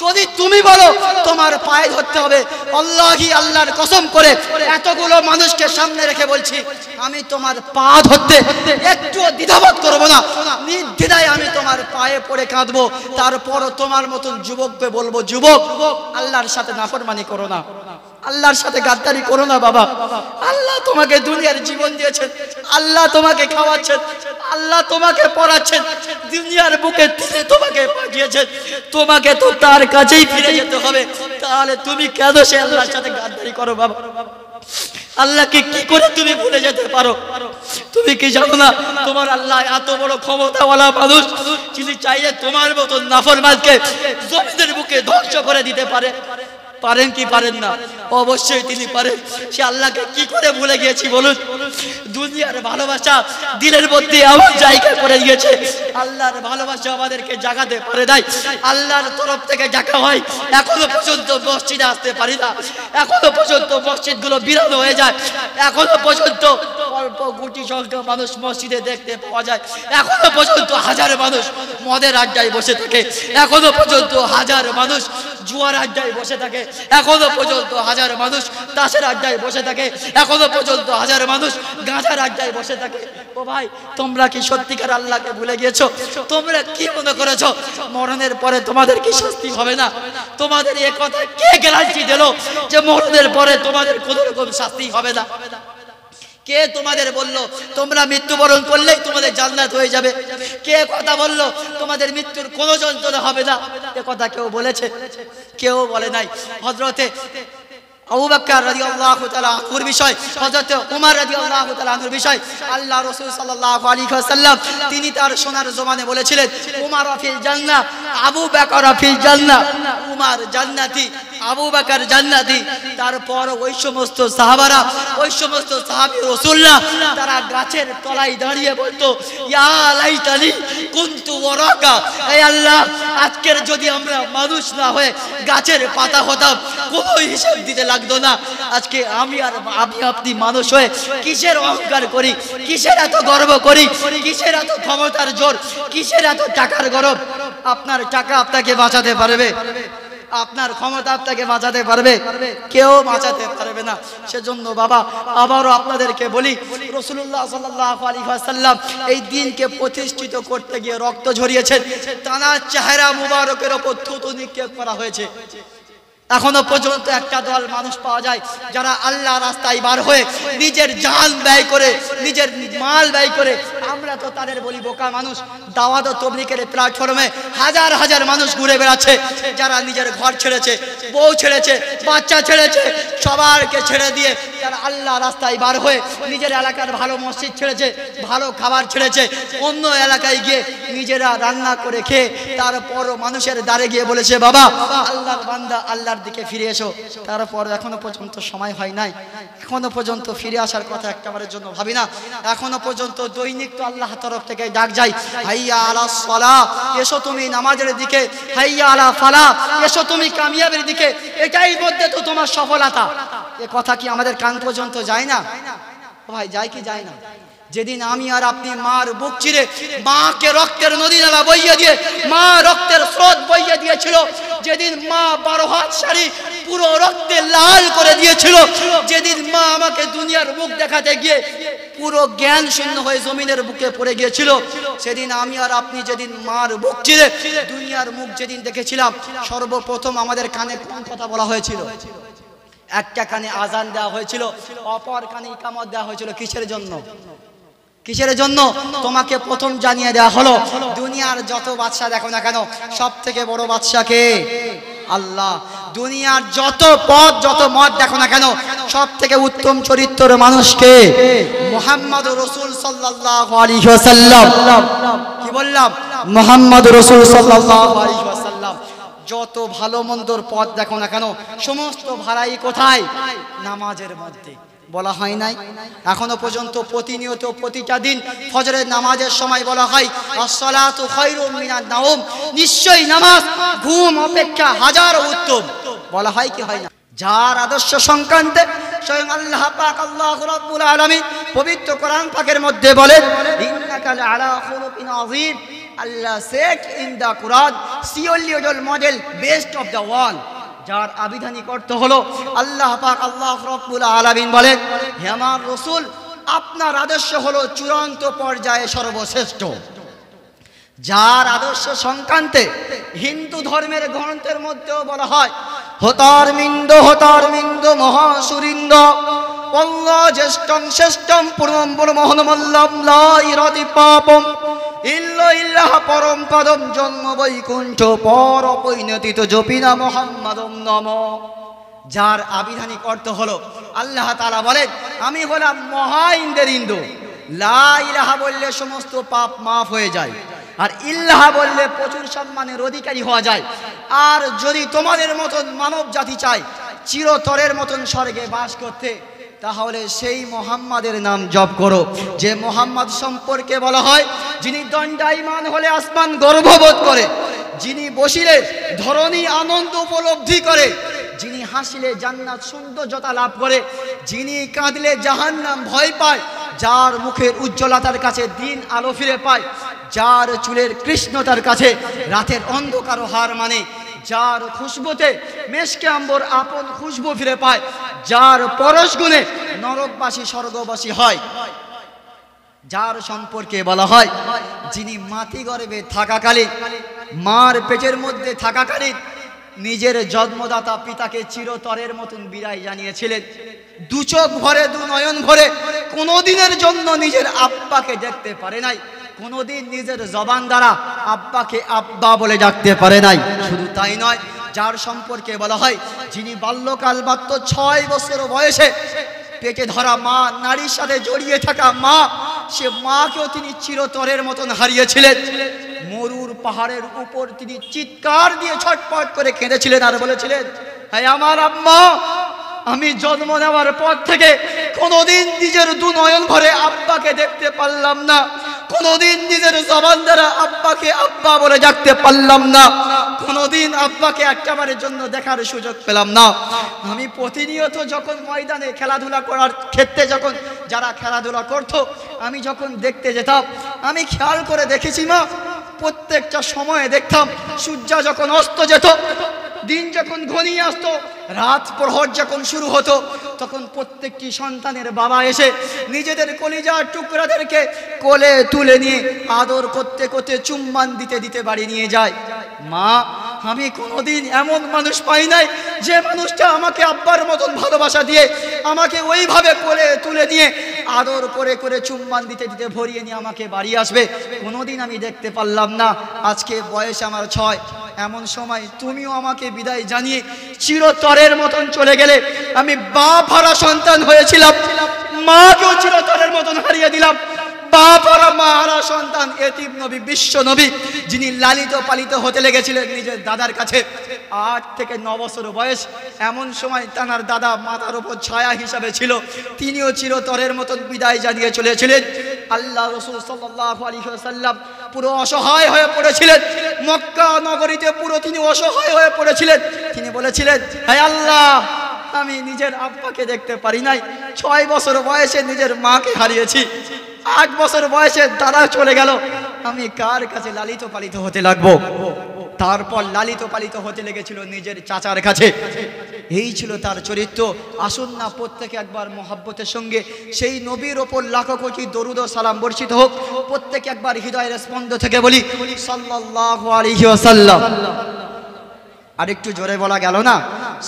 যদি তুমি বলো তোমার পায়ে ধরতে হবে, আল্লাহি আল্লাহর কসম করে এতগুলো মানুষকে সামনে রেখে বলছি, আমি তোমার পা ধরতে একটু দ্বিধাবোধ করবো না, নির্দ্বিধায় আমি তোমার পায়ে পড়ে কাঁদবো। তারপরও তোমার মতন যুবককে বলবো, যুবক আল্লাহর সাথে নাফরমানি করো না, আল্লাহর সাথে গাদ্দারি করো না বাবা। আল্লাহ তোমাকে দুনিয়ার জীবন দিয়েছেন, আল্লাহ তোমাকে খাওয়াচ্ছেন, আল্লাহ তোমাকে পড়াচ্ছেন, দুনিয়ার বুকে তিনি তোমাকে পাঠিয়েছেন, তোমাকে তো তার কাছেই ফিরে যেতে হবে। তাহলে তুমি কেন সে আল্লাহর সাথে গাদ্দারি করো বাবা? আল্লাহকে কি করে তুমি ভুলে যেতে পারো? তুমি কি জানো না তোমার আল্লাহ এত বড় ক্ষমতাওয়ালা মানুষ, যিনি চাইলে তোমার মতন নাফরমানকে জমিনের বুকে ধ্বংস করে দিতে পারে? পারেন কি পারেন না? অবশ্যই তিনি পারেন। সে আল্লাহকে কি করে ভুলে গিয়েছি বলুন? দুনিয়ার ভালোবাসা দিলের মধ্যে এমন জায়গা করে দিয়েছে, আল্লাহর ভালোবাসা আমাদেরকে জাগাতে পারে নাই। আল্লাহর তরফ থেকে ডাকা হয়, এখনো পর্যন্ত মসজিদে আসতে পারি না, এখনো পর্যন্ত মসজিদগুলো বিরান হয়ে যায়, এখনো পর্যন্ত অল্প গুটি সংখ্যক মানুষ মসজিদে দেখতে পাওয়া যায়, এখনো পর্যন্ত হাজার মানুষ মদের আড্ডায় বসে থাকে, এখনো পর্যন্ত হাজার মানুষ জুয়ার আড্ডায় বসে থাকে, এখনো পর্যন্ত হাজার মানুষ তাসের আড্ডায় বসে থাকে, এখনো পর্যন্ত হাজার মানুষ গাঁজার আড্ডায় বসে থাকে। ও ভাই, তোমরা কি সত্যিকার আল্লাহকে ভুলে গিয়েছো? তোমরা কি মনে করেছো মরণের পরে তোমাদের কি শাস্তি হবে না? তোমাদের এই কথা কে গ্যারান্টি দিল যে মরণের পরে তোমাদের কোনো রকম শাস্তি হবে না? কে তোমাদের বললো তোমরা মৃত্যুবরণ করলেই তোমাদের জান্নাত হয়ে যাবে? কে কথা বললো তোমাদের মৃত্যুর কোনো যন্ত্রণা হবে না? এ কথা কেউ বলেছে? কেউ বলে নাই। হযরতে আবু বকর রাদিয়াল্লাহু তাআলা আনহুর বিষয়, হযরত ওমর রাদিয়াল্লাহু তাআলা আনহুর বিষয় আল্লাহ রাসূল সাল্লাল্লাহু আলাইহি ওয়াসাল্লাম তিনি তার সোনার জবানে বলেছিলেন, উমর ফিল জান্নাহ, আবু বকর ফিল জান্নাহ। উমর জান্নাতি, আবু বকর জান্নাতি। তারপর ওই সমস্ত সাহাবারা, ওই সমস্ত সাহাবী রাসূলুল্লাহ তারা গাছের তলায় দাঁড়িয়ে বলতো, ইয়া লাইতানি কুনতু ওয়ারাকা, হে আল্লাহ আজকের যদি আমরা মানুষ না হয়ে গাছের পাতা হতাম, কোনো হিসাব দিতে লাগতো না। আজকে আমি আপনি মানুষ হয়ে কিসের অহংকার করি, কিসের এত গর্ব করি, কিসের এত ক্ষমতার জোর, কিসের এত টাকার গরব? আপনার টাকা আপনাকে বাঁচাতে পারবে? আপনার ক্ষমতা আপনাকে বাঁচাতে পারবে? কেউ বাঁচাতে পারবে না। সেজন্য বাবা আবারও আপনাদেরকে বলি, রাসূলুল্লাহ সাল্লাল্লাহু আলাইহি ওয়াসাল্লাম এই দিনকে প্রতিষ্ঠিত করতে গিয়ে রক্ত ঝরিয়েছেন, তানার চেহারা মুবারকের উপর থুতু নিক্ষেপ করা হয়েছে। এখনো পর্যন্ত একটা দল মানুষ পাওয়া যায় যারা আল্লাহ রাস্তায় বার হয়ে নিজের জান ব্যয় করে, নিজের মাল ব্যয় করে, আমরা তো তাদের বলি বোকা মানুষ। দাওয়াত ও তাবলীগের প্ল্যাটফর্মে হাজার হাজার মানুষ ঘুরে বেড়াচ্ছে, যারা নিজের ঘর ছেড়েছে, বউ ছেড়েছে, বাচ্চা ছেড়েছে, সবারকে ছেড়ে দিয়ে যারা আল্লাহ রাস্তায় বার হয়ে নিজের এলাকার ভালো মসজিদ ছেড়েছে, ভালো খাবার ছেড়েছে, অন্য এলাকায় গিয়ে নিজেরা রান্না করে খেয়ে তারপরও মানুষের দ্বারে গিয়ে বলেছে, বাবা আল্লাহর বান্দা আল্লাহর দিকে ফিরে এসো। তারপর এখনো পর্যন্ত সময় হয় নাই, এখনো পর্যন্ত ফিরে আসার কথা একবারের জন্য ভাবি না। এখনো পর্যন্ত দৈনিক তো আল্লাহর তরফ থেকে ডাক যায়, হাইয়া আলাস সালাহ, এসো তুমি নামাজের দিকে, হাইয়া আলা ফালাহ, এসো তুমি কামিয়াবের দিকে, এটাই মধ্যে তো তোমার সফলতা। এ কথা কি আমাদের কান পর্যন্ত যায় না? ভাই যায় কি যায় না? যেদিন আমি আর আপনি মার বুক চিরে, মাকে রক্তের নদী নালা বইয়ে দিয়ে, মা রক্তের স্রোত বইয়ে দিয়েছিল, যেদিন মা 12 হাত শাড়ি পুরো রক্তে লাল করে দিয়েছিল, যেদিন মা আমাকে দুনিয়ার মুখ দেখাতে গিয়ে পুরো জ্ঞান শূন্য হয়ে জমিনের বুকে পড়ে গিয়েছিল, সেদিন আমি আর আপনি যেদিন মার বুক চিরে দুনিয়ার মুখ যেদিন দেখেছিলাম, সর্বপ্রথম আমাদের কানে কোন কথা বলা হয়েছিল? একটা কানে আজান দেওয়া হয়েছিল, অপর কানে ইকামত দেওয়া হয়েছিল। কিসের জন্য? কিসের জন্য? তোমাকে প্রথম জানিয়ে দেওয়া হলো, দুনিয়ার যত বাদশা দেখো না কেন, সব থেকে বড় বাদশা কে? আল্লাহ। দুনিয়ার যত পথ যত মত দেখো না কেন, সব থেকে উত্তম চরিত্রের মানুষকে? মুহাম্মদ রাসূল সাল্লাল্লাহু আলাইহি ওয়াসাল্লাম। কি বললাম? মুহাম্মদ রাসূল সাল্লাল্লাহু আলাইহি ওয়াসাল্লাম। যত ভালো মন্দর পথ দেখো না কেন, সমস্ত ভাড়াই কোথায়? নামাজের মধ্যে। বলা হয় নাই এখনো পর্যন্ত? প্রতিনিয়ত প্রতিটা দিন ফজরের নামাজের সময় বলা হয়, আসসালাতু খায়রুম মিনান নাওম, নিশ্চয়ই নামাজ ঘুম অপেক্ষা হাজার উত্তম। বলা হয় কি হয় না? যার আদর্শ সংক্রান্তে স্বয়ং আল্লাহ পাক আল্লাহ রাব্বুল আলামিন পবিত্র কোরআন পাকের মধ্যে বলেন, ইন্নাকা লাআলা খুলুকিন আযীম। আল্লাহ said in the Quran, surely your model best of the world। যার আবিধানিক অর্থ হলো আল্লাহ পাক আল্লাহ রাব্বুল আলামিন বলেন, হে আমার রাসূল, আপনার আদর্শ হলো চূড়ান্ত পর্যায়ে সর্বশ্রেষ্ঠ। যার আদর্শ সংক্রান্তে হিন্দু ধর্মের গ্রন্থের মধ্যেও বলা হয়, হতার মিন্দ মহাসুরিন্দ আল্লাহ জ্যেষ্ঠম শ্রেষ্ঠম পূর্ণম ব্রহ্মহনমল্লম লা ইরাতি পাপম ইল্লাহ পরম পদম জন্ম বৈকুণ্ঠ পর পরিণতিত জপিনা মুহাম্মাদম নম। যার আবিধানিক অর্থ হলো আল্লাহ তাআলা বলেন, আমি হলাম মহা ইন্দ্রের ইন্দ্র। লা ইলাহা বললে সমস্ত পাপ মাফ হয়ে যায়, আর ইল্লাহ বললে প্রচুর সম্মানের অধিকারী হওয়া যায়। আর যদি তোমাদের মতন মানব জাতি চায় চিরতরের মতন স্বর্গে বাস করতে, তাহলে সেই মোহাম্মদের নাম জপ করো, যে মোহাম্মদ সম্পর্কে বলা হয়, যিনি দণ্ডায়মান হলে আসমান গর্ববোধ করে, যিনি বসিলে ধরণী আনন্দ উপলব্ধি করে, যিনি হাসিলে জান্নাত সৌন্দর্যতা লাভ করে, যিনি কাঁদলে জাহান্নাম ভয় পায়, যার মুখের উজ্জ্বলতার কাছে দিন আলো ফিরে পায়, যার চুলের কৃষ্ণতার কাছে রাতের অন্ধকার হার মানে, যার খুশবুতে মেশকে আম্বর আপন খুশবু ফিরে পায়, যার পরশ গুণে নরকবাসী স্বর্গবাসী হয়, যার সম্পর্কে বলা হয়, যিনি মাতৃ গর্ভে থাকাকালীন, মার পেটের মধ্যে থাকাকালীন নিজের জন্মদাতা পিতাকে চিরতরের মতন বিদায় জানিয়েছিলেন। দু চোখ ভরে, দু নয়ন ভরে কোনোদিনের জন্য নিজের আব্বাকে দেখতে পারে নাই, কোনোদিন নিজের জবান দ্বারা আব্বাকে আব্বা বলে ডাকতে পারে নাই। শুধু তাই নয়, যার সম্পর্কে বলা হয়, যিনি বাল্যকাল মাত্র 6 বছর বয়সে পেটে ধরা মা, নারীর সাথে জড়িয়ে থাকা মা, সে মাকেও তিনি চিরতরের মতন হারিয়েছিলেন। মরুর পাহাড়ের উপর তিনি চিৎকার দিয়ে ছটফট করে কেঁদেছিলেন আর বলেছিলেন, হে আমার আম্মা, আমি জন্ম নেওয়ার পর থেকে কোনোদিন নিজের দু নয়ন ভরে আব্বাকে দেখতে পারলাম না, কোনোদিন নিজের জবান দ্বারা আব্বাকে আব্বা বলে ডাকতে পারলাম না, কোনোদিন আব্বাকে একবারের জন্য দেখার সুযোগ পেলাম না। আমি প্রতিনিয়ত যখন ময়দানে খেলাধুলা করার ক্ষেত্রে যখন যারা খেলাধুলা করতো, আমি যখন দেখতে যেতাম, আমি খেয়াল করে দেখেছি মা, প্রত্যেকটা সময়ে দেখতাম সূর্য যখন অস্ত যেত, দিন যখন ঘনিয়ে আসতো, রাত প্রহর যখন শুরু হতো, তখন প্রত্যেকটি সন্তানের বাবা এসে নিজেদের কলিজার টুকরাদেরকে কোলে তুলে নিয়ে আদর করতে করতে চুম্বন দিতে দিতে বাড়ি নিয়ে যায়। মা, আমি কোনোদিন এমন মানুষ পাই নাই যে মানুষটা আমাকে আব্বার মতন ভালোবাসা দিয়ে আমাকে ওইভাবে কোলে তুলে নিয়ে আদর করে করে চুম্বন দিতে দিতে ভরিয়ে নিয়ে আমাকে বাড়ি আসবে, কোনোদিন আমি দেখতে পারলাম না। আজকে বয়স আমার 6, এমন সময় তুমিও আমাকে বিদায় জানিয়ে চিরতরের মতন চলে গেলে। আমি বাপ হারা সন্তান হয়েছিলাম, মাকেও চিরতরের মতন হারিয়ে দিলাম। বাপ হারা মা হারা সন্তান, এতিম নবী, বিশ্ব নবী, যিনি লালিত পালিত হতে লেগেছিলেন নিজের দাদার কাছে 8 থেকে 9 বছর বয়স। এমন সময় তার দাদা মাথার উপর ছায়া হিসাবে ছিল, তিনিও চিরতরের মতন বিদায় জানিয়ে চলেছিলেন। আল্লাহ রাসূল সাল্লাল্লাহু আলাইহি ওয়াসাল্লাম পুরো অসহায় হয়ে পড়েছিলেন, মক্কা নগরীতে পুরো তিনি অসহায় হয়ে পড়েছিলেন। তিনি বলেছিলেন, হে আল্লাহ, আমি নিজের আব্বাকে দেখতে পারি নাই, 6 বছর বয়সে নিজের মাকে হারিয়েছি, 8 বছর বয়সে দাদা চলে গেল, আমি কার কাছে লালিত পালিত হতে লাগবো? তারপর লালিত পালিত হতে লেগেছিল নিজের চাচার কাছে। এই ছিল তার চরিত্র। আসুন না প্রত্যেকে একবার মহব্বতের সঙ্গে সেই নবীর ওপর লাখো কোটি দরুদ ও সালাম বর্ষিত হোক। প্রত্যেকে একবার হৃদয়ের স্পন্দ থেকে বলি সাল্লাল্লাহু আলাইহি ওয়াসাল্লাম। আর একটু জোরে বলা গেল না,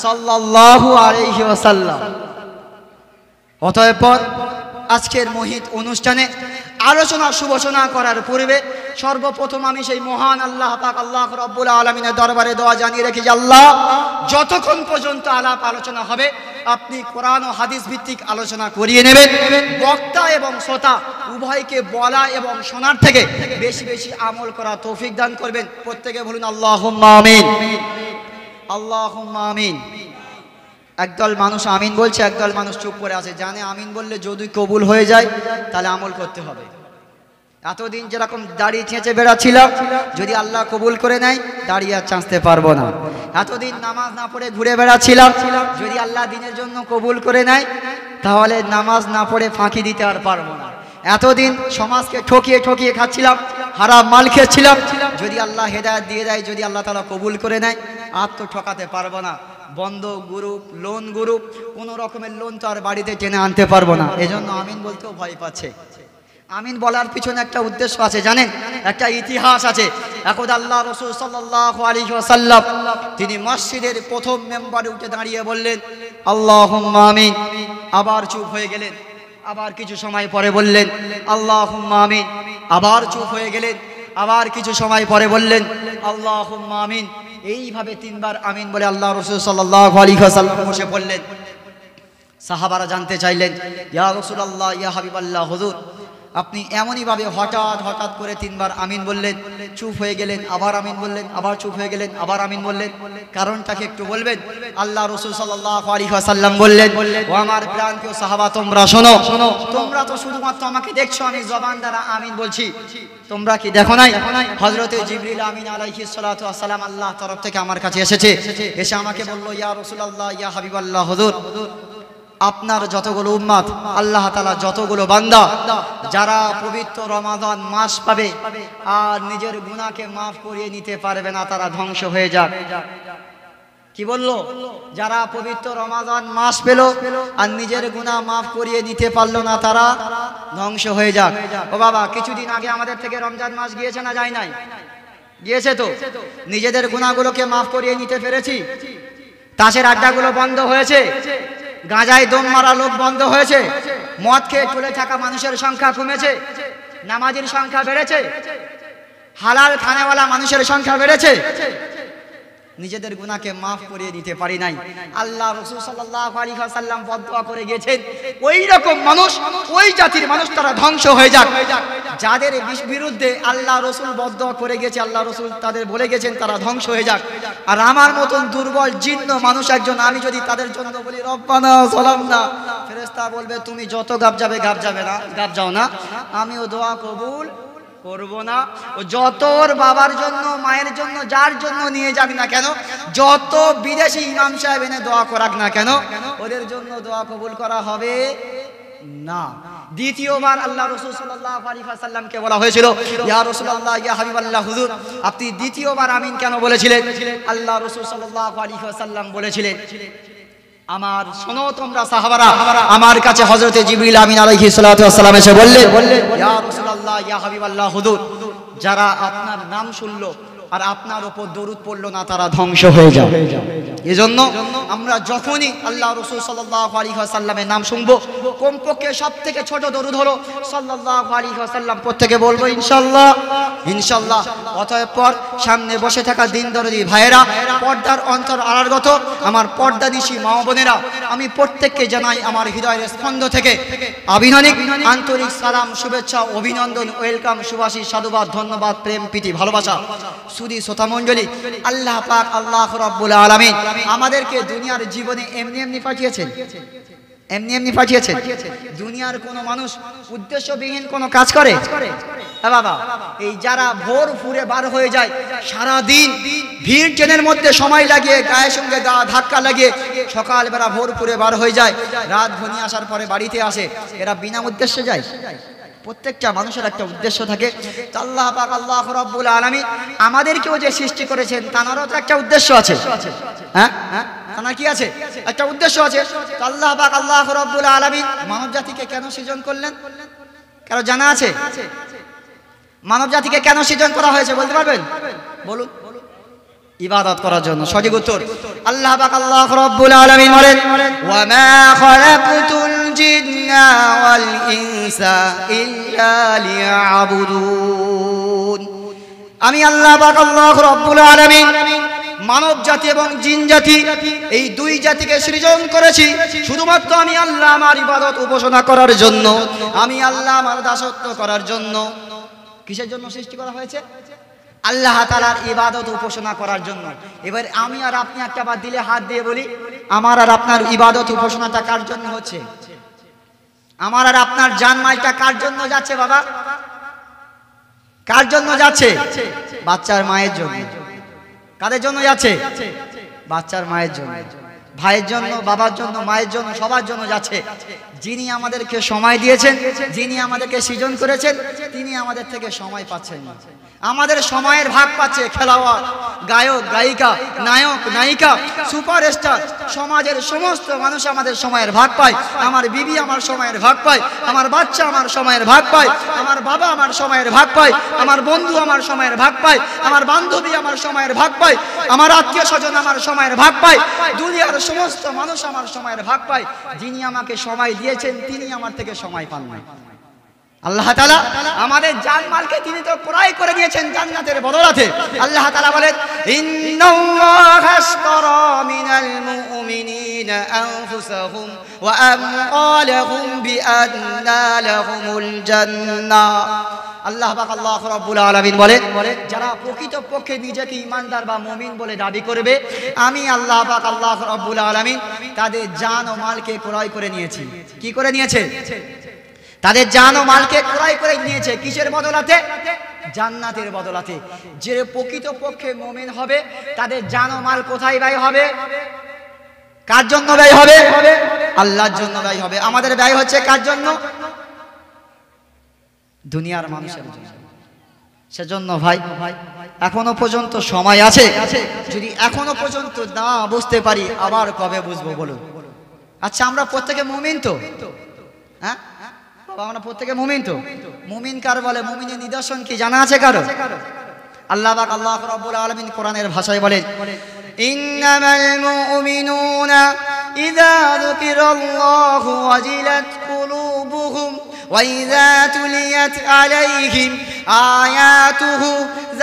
সাল্লাল্লাহু আলাইহি ওয়াসাল্লাম। অতঃপর আজকের মহিত অনুষ্ঠানে আলোচনা সুবচনা করার পূর্বে সর্বপ্রথম আমি সেই মহান আল্লাহ পাক আল্লাহ রাব্বুল আলামিনের দরবারে দোয়া জানিয়ে রেখে যে আল্লাহ, যতক্ষণ পর্যন্ত আলাপ আলোচনা হবে আপনি কোরআন ও হাদিস ভিত্তিক আলোচনা করিয়ে নেবেন। বক্তা এবং শ্রোতা উভয়কে বলা এবং শোনার থেকে বেশি বেশি আমল করা তৌফিক দান করবেন। প্রত্যেকে বলুন আল্লাহুম্মা আমিন, আল্লাহুম্মা আমিন। একদল মানুষ আমিন বলছে, একদল মানুষ চুপ করে আছে, জানে আমিন বললে যদি কবুল হয়ে যায় তাহলে আমল করতে হবে। এতদিন যেরকম দাড়ি ছেঁচে বেড়াচ্ছিলাম, যদি আল্লাহ কবুল করে নেয় দাঁড়িয়ে আর চাঁচতে পারবো না। এতদিন নামাজ না পড়ে ঘুরে বেড়াচ্ছিলাম, যদি আল্লাহ দিনের জন্য কবুল করে নেয় তাহলে নামাজ না পড়ে ফাঁকি দিতে আর পারবো না। এতদিন সমাজকে ঠকিয়ে ঠকিয়ে খাচ্ছিলাম, হারাম মাল খেয়েছিলাম। যদি আল্লাহ হেদায়েত দিয়ে দেয়, যদি আল্লাহ তাআলা কবুল করে নেয়, আর তো ঠকাতে পারবো না। বন্ধ গ্রুপ, লোন গ্রুপ, কোনো রকমের লোন তো আর বাড়িতে টেনে আনতে পারবো না। এজন্য আমিন বলতেও ভয় পাচ্ছে। আমিন বলার পিছনে একটা উদ্দেশ্য আছে জানেন, একটা ইতিহাস আছে। এখন আল্লাহ রাসূল সাল্লাল্লাহু আলাইহি ওয়াসাল্লাম তিনি মসজিদের প্রথম মেম্বারে উঠে দাঁড়িয়ে বললেন আল্লাহুম্মা আমিন। আবার চুপ হয়ে গেলেন। আবার কিছু সময় পরে বললেন আল্লাহুম্মা আমিন। আবার চুপ হয়ে গেলেন। আবার কিছু সময় পরে বললেন আল্লাহুম্মা আমিন। এইভাবে তিনবার আমিন বলে আল্লাহ রাসূল সাল্লাল্লাহু আলাইহি ওয়াসাল্লাম বসে পড়লেন। সাহাবারা জানতে চাইলেন, ইয়া রাসূলুল্লাহ, ইয়া হাবিবাল্লাহ, হুজুর আপনি এমনই ভাবে হঠাৎ হঠাৎ করে তিনবার আমিন বললেন, চুপ হয়ে গেলেন, আবার আমিন বললেন, আবার চুপ হয়ে গেলেন, আবার আমিন বললেন, কারণটাকে একটু বলবেন? আল্লাহ রাসূল সাল্লাল্লাহু আলাইহি ওয়াসাল্লাম বললেন, ও আমার প্রাণপ্রিয় সাহাবা, তোমরা শোনো, তোমরা তো শুধুমাত্র আমাকে দেখছো আমি জবান দ্বারা আমিন বলছি, তোমরা কি দেখো নাই? হযরতে জিবরিল আমিন আলাইহিস সালাতু ওয়াস সালাম আল্লাহর তরফ থেকে আমার কাছে এসেছে, এসে আমাকে বলল, ইয়া রাসূলুল্লাহ, ইয়া হাবিবাল্লাহ, হুজুর আপনার যতগুলো উম্মত, আল্লাহ তাআলা যতগুলো বান্দা যারা পবিত্র রমাদান মাস পাবে আর নিজের গুনাহকে মাফ করিয়ে নিতে পারবে না, তারা ধ্বংস হয়ে যাক। কি বললো? যারা পবিত্র রমাদান মাস পেল আর নিজের গুনাহ মাফ করিয়ে নিতে পারলো না, তারা ধ্বংস হয়ে যাক। ও বাবা, কিছুদিন আগে আমাদের থেকে রমজান মাস গিয়েছে না যায় নাই? গিয়েছে তো। নিজেদের গুনাহগুলোকে মাফ করিয়ে নিতে পেরেছি? তাসের আড্ডাগুলো বন্ধ হয়েছে, গাঁজায় দম মারা লোক বন্ধ হয়েছে, মদ খেয়ে চলে থাকা মানুষের সংখ্যা কমেছে, নামাজের সংখ্যা বেড়েছে, হালাল খানেওয়ালা মানুষের সংখ্যা বেড়েছে। নিজেদের গুনাহকে মাফ করিয়ে দিতে পারি নাই। আল্লাহ রাসূল সাল্লাল্লাহু আলাইহি ওয়াসাল্লাম বদদুয়া করে গেছেন, ওই রকম মানুষ, ওই জাতির মানুষ তারা ধ্বংস হয়ে যাক যাদের বিরুদ্ধে আল্লাহ রাসূল বদদুয়া করে গেছে, আল্লাহ রাসূল তাদের বলে গেছেন তারা ধ্বংস হয়ে যাক। আর আমার মতন দুর্বল জিন্ন মানুষ একজন, আমি যদি তাদের জন্য বলি রব্বানা যালামনা, ফেরেশতা বলবে তুমি যত গাব যাও না, আমিও দোয়া কবুল করব না। ও যত ওর বাবার জন্য, মায়ের জন্য, যার জন্য নিয়ে যাক না কেন, যত বিদেশি ইমাম সাহেব এনে দোয়া করাক না কেন, ওদের জন্য দোয়া কবুল করা হবে না। দ্বিতীয়বার আল্লাহ রাসূল সাল্লাল্লাহু আলাইহি ওয়াসাল্লামকে বলা হয়েছিল, ইয়া রাসূলুল্লাহ, ইয়া হাবিবাল্লাহ, হুজুর আপনি দ্বিতীয়বার আমিন কেন বলেছিলেন? আল্লাহ রাসূল সাল্লাল্লাহু আলাইহি ওয়াসাল্লাম বলেছিলেন, আমার শোনো তোমরা সাহাবারা, আমার কাছে হযরতে জিবরিল আমিন আলাইহিস সালাতু ওয়াস সালাম এসে বললেন, ইয়া রাসূলুল্লাহ, ইয়া হাবিবাল্লাহ, হুজুর যারা আপনার নাম শুনলো আর আপনার উপর দরুদ পড়লো না, তারা ধ্বংস হয়ে যাবে। এজন্য আমরা যখনই আল্লাহ রাসূল সাল্লাল্লাহু আলাইহি ওয়াসাল্লামের নাম শুনবো, কমপক্ষে সবথেকে ছোট দরুদ হলো সাল্লাল্লাহু আলাইহি ওয়াসাল্লাম, প্রত্যেকে বলবো ইনশাআল্লাহ, ইনশাআল্লাহ। অতঃপর পর সামনে বসে থাকা দিন দরদি ভাইয়েরা, পর্দার অন্তর আড়ারগত আমার পর্দানিশী মা বোনেরা, আমি প্রত্যেককে জানাই আমার হৃদয়ের স্পন্দ থেকে অভিনন্দন, আন্তরিক সালাম, শুভেচ্ছা, অভিনন্দন, ওয়েলকাম, সুভাষী, সাধুবাদ, ধন্যবাদ, প্রেম, প্রীতি, ভালোবাসা। সুধী শ্রোতা মণ্ডলী, আল্লাহ পাক, আল্লাহ রাব্বুল আলামিন আমাদেরকে দুনিয়ার জীবনে এমনি এমনি পাঠিয়েছেন। দুনিয়ার কোন মানুষ উদ্দেশ্যবিহীন কোন কাজ করে? বাবা, এই যারা ভোর ফুরে বার হয়ে যায়, সারা দিন ভিড় ট্রেনের মধ্যে সময় লাগিয়ে, গায়ের সঙ্গে গা ধাক্কা লাগিয়ে সকালবেলা ভোর ফুরে বার হয়ে যায়, রাত ঘনিয়ে আসার পরে বাড়িতে আসে, এরা বিনা উদ্দেশ্যে যায়? প্রত্যেকটা মানুষের একটা উদ্দেশ্য থাকে। আল্লাহ পাক, আল্লাহ রাব্বুল আলামিন আমাদেরকেও যে সৃষ্টি করেছেন, তারও তো একটা উদ্দেশ্য আছে। হ্যাঁ, তার কি আছে? একটা উদ্দেশ্য আছে। আল্লাহ পাক, আল্লাহ রাব্বুল আলামিন মানব জাতিকে কেন সৃজন করলেন? কারো জানা আছে? মানব জাতিকে কেন সৃজন করা হয়েছে বলতে পারবেন? বলুন। ইবাদত করার জন্য। সঠিক উত্তর। আল্লাহ পাক, আল্লাহ রাব্বুল আলামিন বলেন, ওয়া মা খালাকতুল জিন্না ওয়াল ইনসা ইল্লা লিয়াবুদুন। আমি আল্লাহ পাক, আল্লাহ রাব্বুল আলামিন মানব জাতি এবং জিন জাতি, এই দুই জাতিকে সৃজন করেছি শুধুমাত্র আমি আল্লাহ আমার ইবাদত উপাসনা করার জন্য, আমি আল্লাহ আমার দাসত্ব করার জন্য। কিসের জন্য সৃষ্টি করা হয়েছে? আল্লাহ তাআলার ইবাদত উপাসনা করার জন্য। এবার আমি আর আপনি একটা বার দিলে হাত দিয়ে বলি, আমার আর আপনার ইবাদত উপাসনাটা কার জন্য হচ্ছে? আমার আর আপনার জানমালটা কার জন্য যাচ্ছে বাবা? কার জন্য যাচ্ছে? বাচ্চার মায়ের জন্য। কাদের জন্য যাচ্ছে? বাচ্চার মায়ের জন্য, ভাইয়ের জন্য, বাবার জন্য, মায়ের জন্য, সবার জন্য যাচ্ছে। যিনি আমাদেরকে সময় দিয়েছেন, যিনি আমাদেরকে সৃজন করেছেন, তিনি আমাদের থেকে সময় পাচ্ছেন না। আমাদের সময়ের ভাগ পাচ্ছে খেলোয়াড়, গায়ক গায়িকা, নায়ক নায়িকা, সুপারস্টার, সমাজের সমস্ত মানুষ আমাদের সময়ের ভাগ পায়। আমার বিবি আমার সময়ের ভাগ পায়, আমার বাচ্চা আমার সময়ের ভাগ পায়, আমার বাবা আমার সময়ের ভাগ পায়, আমার বন্ধু আমার সময়ের ভাগ পায়, আমার বান্ধবী আমার সময়ের ভাগ পায়, আমার আত্মীয় স্বজন আমার সময়ের ভাগ পায়, দুনিয়ার সমস্ত মানুষ আমার সময়ের ভাগ পায়। যিনি আমাকে সময় দিয়েছেন তিনি আমার থেকে সময় পান না। আল্লাহ তাআলা আমাদের জানমালকে তিনি তো ক্রয় করে দিয়েছেন জান্নাতের বদলাতে। আল্লাহ তাআলা বলেন, ইন্নাল্লাহা আশতারা মিনাল মুমিনিনা আনফুসাহুম ওয়া আমওয়ালাহুম বিআন্না লাহুমুল জান্নাহ। আল্লাহ পাক আল্লাহ রাব্বুল আলামিন বলেন, যারা প্রকৃতপক্ষে নিজেকে ঈমানদার বা মুমিন বলে দাবি করবে, আমি আল্লাহ পাক আল্লাহ রাব্বুল আলামিন তাদের জান ও মালকে ক্রয় করে নিয়েছি। কি করে নিয়েছে? তাদের জান ও মালকে ক্রয় করে নিয়েছে। কিসের বদলাতে? জান্নাতের বদলাতে। যে প্রকৃতপক্ষে মুমিন হবে তাদের জান ও মাল কোথায় ব্যয় হবে? কার জন্য ব্যয় হবে? আল্লাহর জন্য ব্যয় হবে। আমাদের ব্যয় হচ্ছে কার জন্য? দুনিয়ার মানুষের জন্য। সেজন্য ভাই, এখনো পর্যন্ত সময় আছে। যদি এখনো পর্যন্ত না বুঝতে পারি, আবার কবে বুঝবো বলুন? আচ্ছা, আমরা প্রত্যেকে মুমিন তো? হ্যাঁ, আমরা প্রত্যেকে মুমিন তো? মুমিন কার বলে? মুমিনের নিদর্শন কি জানা আছে কারো? আল্লাহ পাক আল্লাহ রাব্বুল আলামিন কোরআনের ভাষায় বলেন, ইন্নামাল মুমিনুনা ইযা যুকিরাল্লাহু ওয়াজিলাত কুলুবুহুম ওয়া ইযা তুলিয়াত আলাইহিম আয়াতুহু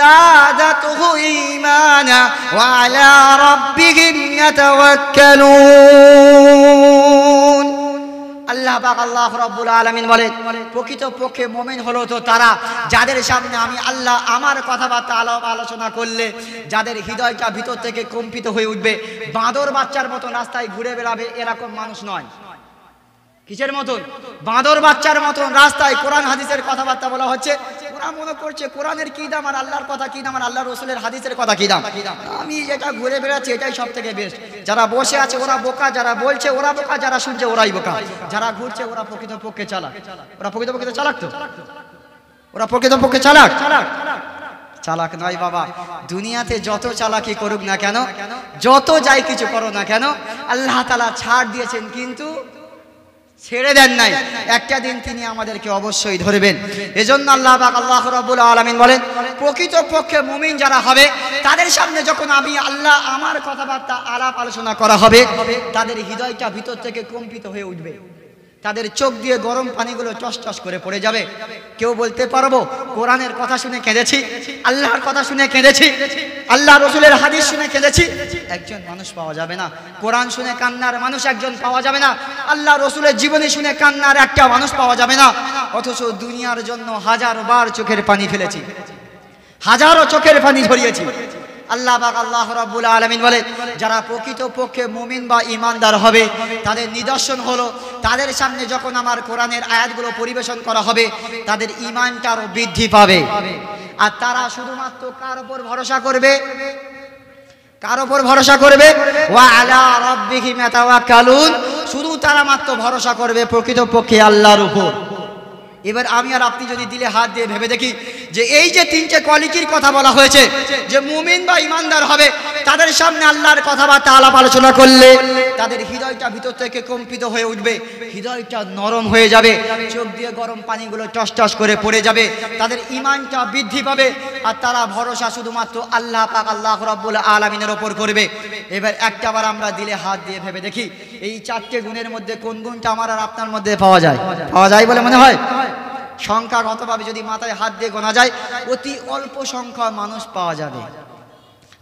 যাদাতুহু ঈমানা ওয়া আলা রাব্বিহিম ইয়াতাওয়াক্কালুন। আল্লাহ পাক আল্লাহ রাব্বুল আলামিন বলেন, প্রকৃতপক্ষে মুমিন হলো তো তারা যাদের সামনে আমি আল্লাহ আমার কথাবার্তা আলাপ আলোচনা করলে যাদের হৃদয়টা ভিতর থেকে কম্পিত হয়ে উঠবে, বাঁদর বাচ্চার মতো রাস্তায় ঘুরে বেড়াবে, এরকম মানুষ নয়। কিসের মতন? বাঁদর বাচ্চার মতন রাস্তায় কোরআন হাদিসের কথাবার্তা বলা হচ্ছে, ওরা মনে করছে কোরআনের কি দাম আর আল্লাহর কথা কি দাম আর আল্লাহ রসুলের হাদিসের কথা কি দাম, আমি যেটা ঘুরে বেড়াচ্ছি এটাই সব থেকে বেস্ট। যারা বসে আছে ওরা বোকা, যারা বলছে ওরা বোকা, যারা শুনছে ওরাই বোকা, যারা ঘুরছে ওরা প্রকৃতপক্ষে চালাক। ওরা প্রকৃতপক্ষে চালাক তো? ওরা প্রকৃতপক্ষে চালাক? চালাক নয় বাবা। দুনিয়াতে যত চালাকি করুক না কেন, যত যাই কিছু করো না কেন, আল্লাহ তাআলা ছাড় দিয়েছেন কিন্তু ছেড়ে দেন নাই। একটা দিন তিনি আমাদেরকে অবশ্যই ধরবেন। এজন্য আল্লাহ পাক আল্লাহ রাব্বুল আলামিন বলেন, প্রকৃতপক্ষে মুমিন যারা হবে তাদের সামনে যখন আমি আল্লাহ আমার কথাবার্তা আলাপ আলোচনা করা হবে, তাদের হৃদয়টা ভিতর থেকে কম্পিত হয়ে উঠবে, তাদের চোখ দিয়ে গরম পানিগুলো টস টস করে পড়ে যাবে। কেউ বলতে পারবো কোরআনের কথা শুনে কেঁদেছি, আল্লাহর কথা শুনে কেঁদেছি, আল্লাহ রসুলের হাদিস শুনে কেঁদেছি? একজন মানুষ পাওয়া যাবে না। কোরআন শুনে কান্নার মানুষ একজন পাওয়া যাবে না। আল্লাহ রসুলের জীবনী শুনে কান্নার একটা মানুষ পাওয়া যাবে না। অথচ দুনিয়ার জন্য হাজারবার চোখের পানি ফেলেছি, হাজারো চোখের পানি ঝরিয়েছি। আল্লাহ পাক আল্লাহ রাব্বুল আলামিন বলে, যারা প্রকৃতপক্ষে মুমিন বা ঈমানদার হবে তাদের নিদর্শন হলো তাদের সামনে যখন আমার কোরআনের আয়াতগুলো পরিবেশন করা হবে তাদের ঈমানটা আরো বৃদ্ধি পাবে। আর তারা শুধুমাত্র কার উপর ভরসা করবে? কার উপর ভরসা করবে? ওয়া আলা রাব্বিহিম ইয়াতাওয়াক্কালুন। শুধু তারা মাত্র ভরসা করবে প্রকৃতপক্ষে আল্লাহর উপর। এবার আমি আর আপনি যদি দিলে হাত দিয়ে ভেবে দেখি যে এই যে তিনটে কোয়ালিটির কথা বলা হয়েছে, যে মুমিন বা ঈমানদার হবে তাদের সামনে আল্লাহর কথাবার্তা আলাপ আলোচনা করলে তাদের হৃদয়টা ভিতর থেকে কম্পিত হয়ে উঠবে, হৃদয়টা নরম হয়ে যাবে, চোখ দিয়ে গরম পানিগুলো টস টস করে পড়ে যাবে, তাদের ঈমানটা বৃদ্ধি পাবে, আর তারা ভরসা শুধুমাত্র আল্লাহ পাক আল্লাহ রাব্বুল আলামিনের ওপর করবে। এবার একটাবার আমরা দিলে হাত দিয়ে ভেবে দেখি এই চারটে গুণের মধ্যে কোন গুণটা আমার আর আপনার মধ্যে পাওয়া যায়? পাওয়া যায় বলে মনে হয়? সংখ্যাগতভাবে যদি মাথায় হাত দিয়ে গোনা যায় অতি অল্প সংখ্যা মানুষ পাওয়া যাবে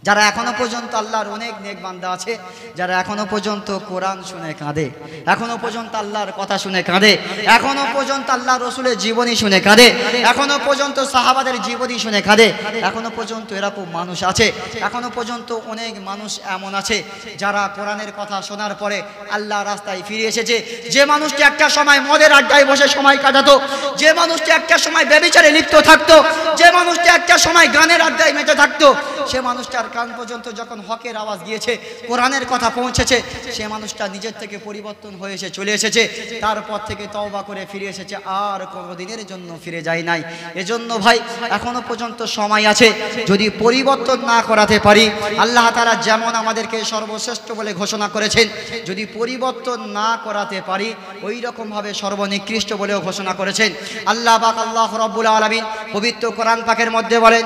যারা এখনো পর্যন্ত আল্লাহর অনেক নেক বান্দা আছে, যারা এখনো পর্যন্ত কোরআন শুনে কাঁদে, এখনো পর্যন্ত আল্লাহর কথা শুনে কাঁদে, এখনো পর্যন্ত আল্লাহ রসুলের জীবনী শুনে কাঁদে, এখনো পর্যন্ত সাহাবাদের জীবনী শুনে কাঁদে, এখনো পর্যন্ত এরকম মানুষ আছে। এখনো পর্যন্ত অনেক মানুষ এমন আছে যারা কোরআনের কথা শোনার পরে আল্লাহ রাস্তায় ফিরে এসেছে। যে মানুষটি একটা সময় মদের আড্ডায় বসে সময় কাটাতো, যে মানুষটি একটা সময় ব্যভিচারে লিপ্ত থাকতো, যে মানুষটি একটা সময় গানের আড্ডায় মেতে থাকতো, সে মানুষটার কান পর্যন্ত যখন হকের আওয়াজ গিয়েছে, কোরআনের কথা পৌঁছেছে, সে মানুষটা নিজের থেকে পরিবর্তন হয়ে এসে চলে এসেছে, তারপর থেকে তওবা করে ফিরে এসেছে, আর কোনো দিনের জন্য ফিরে যায় নাই। এজন্য ভাই এখনো পর্যন্ত সময় আছে, যদি পরিবর্তন না করাতে পারি, আল্লাহ তাআলা যেমন আমাদেরকে সর্বশ্রেষ্ঠ বলে ঘোষণা করেছেন, যদি পরিবর্তন না করাতে পারি ওই রকম ভাবে সর্বনিকৃষ্ট বলেও ঘোষণা করেছেন। আল্লাহ পাক আল্লাহ রাব্বুল আলামিন পবিত্র কোরআন পাকের মধ্যে বলেন,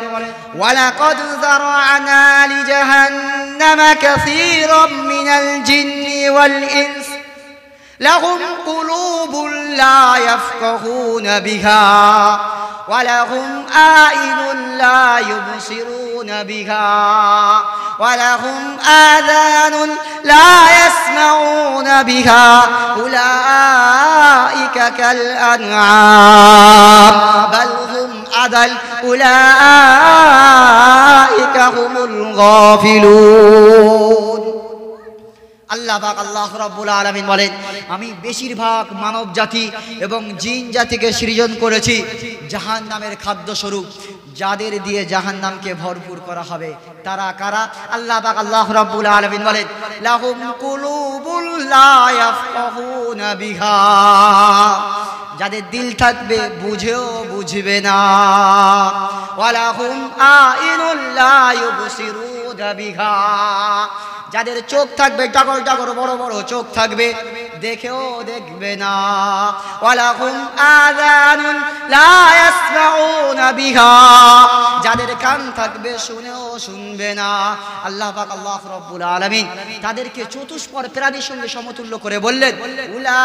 ওয়ালাকাদ যারা'না লিজাহান্নামা কাসীরাম মিনাল জিন্নি ওয়াল ইনস লাহুম কুলুবুন লা ইয়াফকাহুনা বিহা ওয়া লাহুম আ'ইনুন লা ইউবসিরুনা বিহা ওয়া লাহুম আযানুন লা ইয়াসমাউনা বিহা উলাইকা কাল আন'আম বাল হুম আদাল উলাইকা হুমুল গাফিলুন। আল্লাহ পাক আল্লাহ রাব্বুল আলামিন বলেন, আমি বেশিরভাগ মানব জাতি এবং জিন জাতিকে সৃজন করেছি জাহান্নামের খাদ্য স্বরূপ, যাদের দিয়ে জাহান্নামকে ভরপুর করা হবে। তারা কারা? আল্লাহ পাক আল্লাহ রাব্বুল আলামিন বলেন, লাহুম কুলুবুন লা ইয়াফকাহুনা বিহা, যাদের দিল থাকবে বুঝেও বুঝবে না, ওয়া লাহুম আ'ইনুন লা ইউবসিরুনা বিহা, যাদের চোখ থাকবে টগর টগর বড় বড় চোখ থাকবে, দেখেও দেখবে না, ওয়ালাহুম আযানুন লা ইয়াসমাউনা বিহা, যাদের কান থাকবে শুনেও শুনবে না। আল্লাহ পাক আল্লাহ রাব্বুল আলামিন তাদেরকে চতুষ্পদ প্রাণীর সঙ্গে সমতুল্য করে বললেন, উলাইকা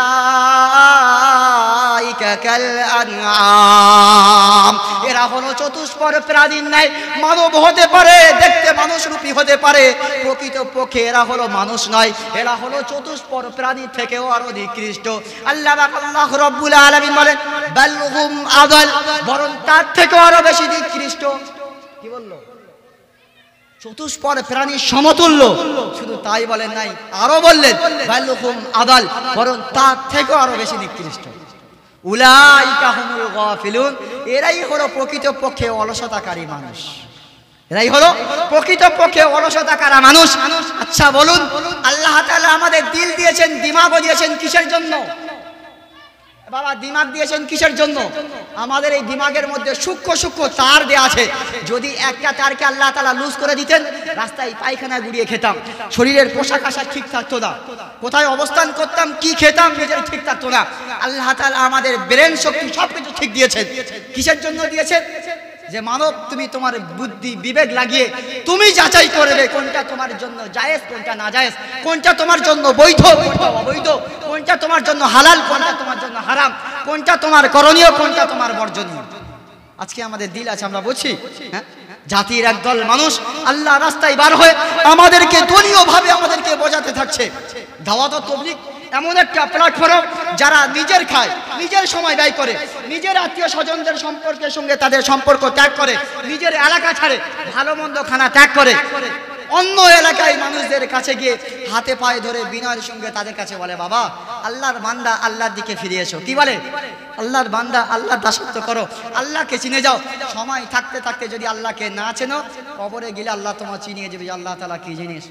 কাল আন'আম, এরা হলো চতুষ্পদ প্রাণীর ন্যায় মানব হতে পারে, দেখতে মানুষরূপী হতে পারে, প্রকৃতপক্ষে এরা হলো মানুষ নয়, এরা হলো চতুষ্পদ প্রাণী থেকেও আরো নিকৃষ্ট। আল্লাহ পাক আল্লাহ রাব্বুল আলামিন বলেন, বাল হুম আদাল, বরং তার থেকেও আরো বেশি নিকৃষ্ট। কি বললো? চতুষ্পদ প্রাণীর সমতুল্য। শুধু তাই বলেন নাই, আরো বললেন বাল হুম আদাল, বরং তার থেকেও আরো বেশি নিকৃষ্ট। উলাইকা হুমুল গাফিলুন, এরাই হলো প্রকৃতপক্ষে অলসতাকারী মানুষ, এরাই হলো প্রকৃতপক্ষে অলসতাকারী মানুষ। আচ্ছা বলুন, আল্লাহ তাআলা আমাদের দিল দিয়েছেন, দিমাগও দিয়েছেন কিসের জন্য? বাবা, দিমাগ দিয়েছেন কিসের জন্য? আমাদের এই দিমাগের মধ্যে সূক্ষ্ম সূক্ষ্ম তার দেয়া আছে, যদি একটা তারকে আল্লাহ তাআলা লুজ করে দিতেন, রাস্তায় পায়খানায় গুড়িয়ে খেতাম, শরীরের পোশাক আশাক ঠিক থাকতো না, কোথায় অবস্থান করতাম, কি খেতাম, নিজের ঠিক থাকতো না। আল্লাহ তাআলা আমাদের ব্রেন শক্তি সবকিছু ঠিক দিয়েছেন। কিসের জন্য দিয়েছেন? যে মানব, তুমি তোমার বুদ্ধি বিবেক লাগিয়ে তুমি যাচাই করবে কোনটা তোমার জন্য জায়েজ, কোনটা না জায়েজ, কোনটা তোমার জন্য বৈধ, কোনটা অবৈধ, কোনটা তোমার জন্য হালাল, কোনটা তোমার জন্য হারাম, কোনটা তোমার করণীয়, কোনটা তোমার বর্জনীয়। আজকে আমাদের দিল আছে, আমরা বুঝছি, হ্যাঁ, জাতির একদল মানুষ আল্লাহ রাস্তায় বার হয়ে আমাদেরকে দলীয় ভাবে আমাদেরকে বোঝাতে থাকছে। দাওয়াত ও তাবলীগ এমন একটা প্ল্যাটফর্ম, যারা নিজের খায়, নিজের সময় ব্যয় করে, নিজের আত্মীয় স্বজনদের সম্পর্কের সঙ্গে তাদের সম্পর্ক ত্যাগ করে, নিজের এলাকা ছাড়ে, ভালো মন্দ খানা ত্যাগ করে, অন্য এলাকায় মানুষদের কাছে গিয়ে হাতে পায়ে ধরে বিনয়ের সঙ্গে তাদের কাছে বলে, বাবা আল্লাহর বান্দা, আল্লাহর দিকে ফিরে এসো। কি বলে? আল্লাহর বান্দা, আল্লাহর দাসত্ব করো, আল্লাহকে চিনে যাও। সময় থাকতে থাকতে যদি আল্লাহকে না চেনো, কবরে গেলে আল্লাহ তোমার চিনিয়ে যাবে আল্লাহ তাআলা কি জিনিস।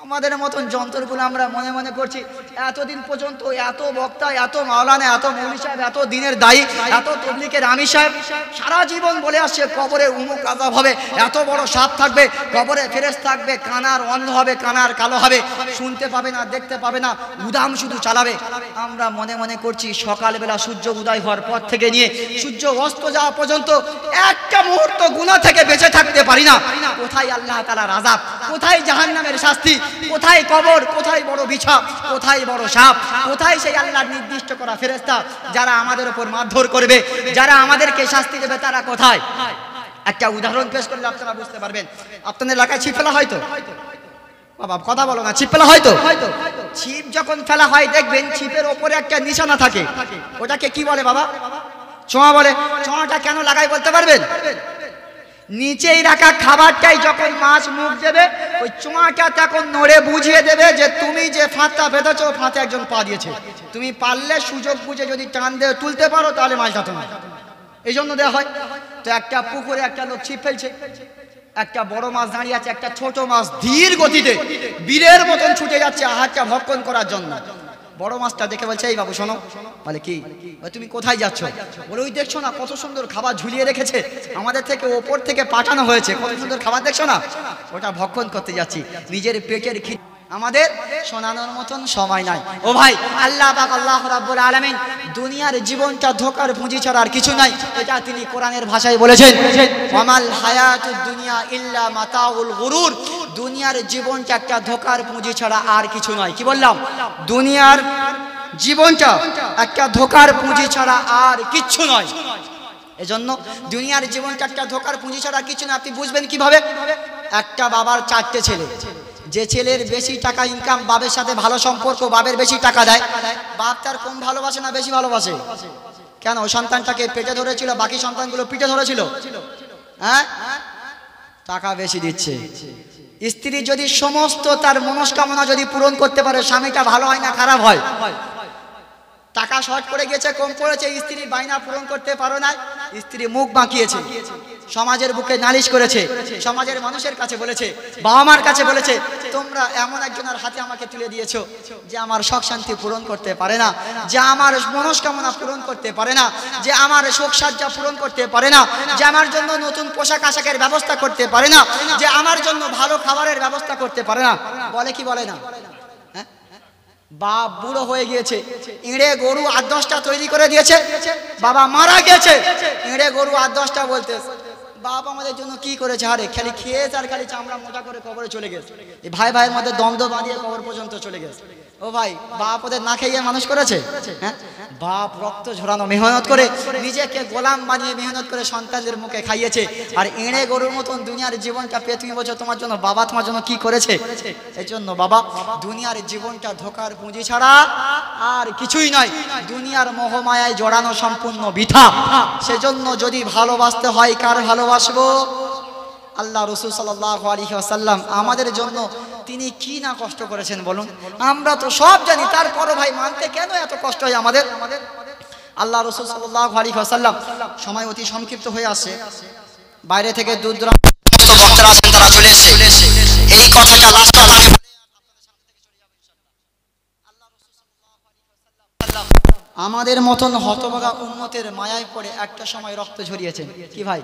আমাদের মতন যন্ত্রগুলো আমরা মনে মনে করছি, এতদিন পর্যন্ত এত বক্তা, এত মাওলানা, এত মৌলভী সাহেব, এত দিনের দায়ী, এত তাবলীগের আমির সাহেব সারা জীবন বলে আসছে কবরে উমুক আযাব হবে, এত বড় সাপ থাকবে, কবরে ফেরেশতা থাকবে, কানার অন্ধ হবে, কানার কালো হবে, শুনতে পাবে না, দেখতে পাবে না, উদাম শুধু চালাবে। আমরা মনে মনে করছি সকালবেলা সূর্য উদয় হওয়ার পর থেকে নিয়ে সূর্য অস্ত যাওয়া পর্যন্ত একটা মুহূর্ত গুনাহ থেকে বেঁচে থাকতে পারি না। কোথায় আল্লাহ তাআলার আযাব, কোথায় জাহান্নামের শাস্তি, কোথায় কবর, কোথায় বড় বিছা, কোথায় বড় সাপ, কোথায় সেই আল্লাহর নির্দিষ্ট করা ফেরেশতা যারা আমাদের উপর মারধর করবে, যারা আমাদেরকে শাস্তি দেবে, তারা কোথায়? একটা উদাহরণ পেশ করলে আপনারা বুঝতে পারবেন। আপনাদের এলাকায় ছিপ ফেলা হয়তো, বাবা কথা বলো না, ছিপ ফেলা হয়তো? ছিপ যখন ফেলা হয় দেখবেন ছিপের ওপরে একটা নিশানা থাকে, ওটাকে কি বলে বাবা? ছোঁয়া বলে। ছোঁয়াটা কেন লাগাই বলতে পারবেন? নিচেই রাখা খাবারটাই যখন মাছ মুখ দেবে, ওই চোঁয়াটা তখন নড়ে বুঝিয়ে দেবে যে তুমি যে ফাঁদটা বেঁধেছো, ফাঁদে একজন পা দিয়েছে, তুমি পারলে সুযোগ বুঝে যদি টান দিয়ে তুলতে পারো তাহলে মাছ ধরতে হবে, এই জন্য দেওয়া হয়। তো একটা পুকুরে একটা লোক ছিপ ফেলছে, একটা বড় মাছ দাঁড়িয়ে আছে, একটা ছোট মাছ ধীর গতিতে বীরের মতন ছুটে যাচ্ছে আহারটা ভক্ষণ করার জন্য। বড় মাছটা দেখে বলছে, এই বাবু শোনো। বলে কি? তুমি কোথায় যাচ্ছ? বলে ওই দেখছো না কত সুন্দর খাবার ঝুলিয়ে রেখেছে, আমাদের থেকে ওপর থেকে পাঠানো হয়েছে, কত সুন্দর খাবার দেখছো না, ওটা ভক্ষণ করতে যাচ্ছি। নিজের পেটের খিদে আমাদের শোনানোর মতন সময় নাই। ও ভাই, আল্লাহ পাক আল্লাহ রাব্বুল আলামিন দুনিয়ার জীবনটা ধোঁকার পুঁজি ছাড়া আর কিছু নাই, এটা তিনি কোরআনের ভাষায় বলেছেন, ওয়ামাল হায়াতুদ দুনিয়া ইল্লা মাতাউল গুরুর। দুনিয়ার জীবনটা একটা ধোঁকার পুঁজি ছাড়া আর কিছু নয়। কি বললাম? দুনিয়ার জীবনটা একটা ধোঁকার পুঁজি ছাড়া আর কিচ্ছু নয়। এজন্য দুনিয়ার জীবনটা একটা ধোঁকার পুঁজি ছাড়া আর কিছু না। আপনি বুঝবেন কিভাবে? একটা বাবার 4টে ছেলে, যে ছেলের বেশি টাকা ইনকাম, বাবার সাথে ভালো সম্পর্ক, বাবার বেশি টাকা দেয়, বাপ তার কম ভালোবাসে না বেশি ভালোবাসে? কেন? ওই সন্তানটাকে পেটে ধরেছিল, বাকি সন্তানগুলো পিঠে ধরেছিল। হ্যাঁ, টাকা বেশি দিচ্ছে। স্ত্রী যদি সমস্ত তার মনস্কামনা যদি পূরণ করতে পারে, স্বামীটা ভালো হয় না খারাপ হয়? টাকা শর্ট পড়ে গেছে, কম পড়েছে, স্ত্রী বাইনা পূরণ করতে পারো না, স্ত্রী মুখ বাঁকিয়েছে, সমাজের বুকে নালিশ করেছে, সমাজের মানুষের কাছে বলেছে, বাবা মার কাছে বলেছে, তোমরা এমন একজনের হাতে আমাকে তুলে দিয়েছো যে আমার শখ শান্তি পূরণ করতে পারে না, যে আমার মনস্কামনা পূরণ করতে পারে না, যে আমার শোক সাজ্জা পূরণ করতে পারে না, যে আমার জন্য নতুন পোশাক আশাকের ব্যবস্থা করতে পারে না, যে আমার জন্য ভালো খাবারের ব্যবস্থা করতে পারে না। বলে কি বলে না? বাপ বুড়ো হয়ে গিয়েছে, ইঁড়ে গরু 8-10টা তৈরি করে দিয়েছে, বাবা মারা গেছে, ইঁড়ে গরু 8-10টা বলতে, বাপ আমাদের জন্য কি করেছে? আরে খালি খেয়েছে আর খালি চামড়া মোটা করে কবরে চলে গেছে। এই ভাই ভাইয়ের মধ্যে দ্বন্দ্ব বাঁধিয়ে কবর পর্যন্ত চলে গেছে। ও ভাই, বাপ ওদের না খেয়ে মানুষ করেছে? হ্যাঁ, বাপ রক্ত ঝরানো মেহনত করে, নিজেকে গোলাম বানিয়ে মেহনত করে সন্তানদের মুখে খাইয়েছে, আর এঁড়ে গরুর মতন দুনিয়ার জীবনটা পেয়ে তুমি বলছো তোমার জন্য বাবা তোমার জন্য কি করেছে? এই জন্য বাবা, দুনিয়ার জীবনটা ধোকার পুঁজি ছাড়া আর কিছুই নয়, দুনিয়ার মোহমায়ায় জড়ানো সম্পূর্ণ বৃথা। সেজন্য যদি ভালোবাসতে হয়, কার ভালোবাসবো? আল্লাহ রাসূল সাল্লাল্লাহু আলাইহি ওয়াসাল্লাম আমাদের জন্য তিনি কি না কষ্ট করেছেন বলুন? আমরা তো সব জানি, তারপরও ভাই মানতে কেন এত কষ্ট হয় আমাদের? আল্লাহ রাসূল সাল্লাল্লাহু আলাইহি ওয়াসাল্লাম, সময় অতি সংক্ষিপ্ত হয়ে আসে, বাইরে থেকে দূর দূরান্ত বক্তারা আছেন, তারা চলে এসেছে। এই কথাটা লাস্ট আমি আমাদের মতন হতভাগা উম্মতের মায়ায় পড়ে একটা সময় রক্ত ঝরিয়েছেন। কি ভাই,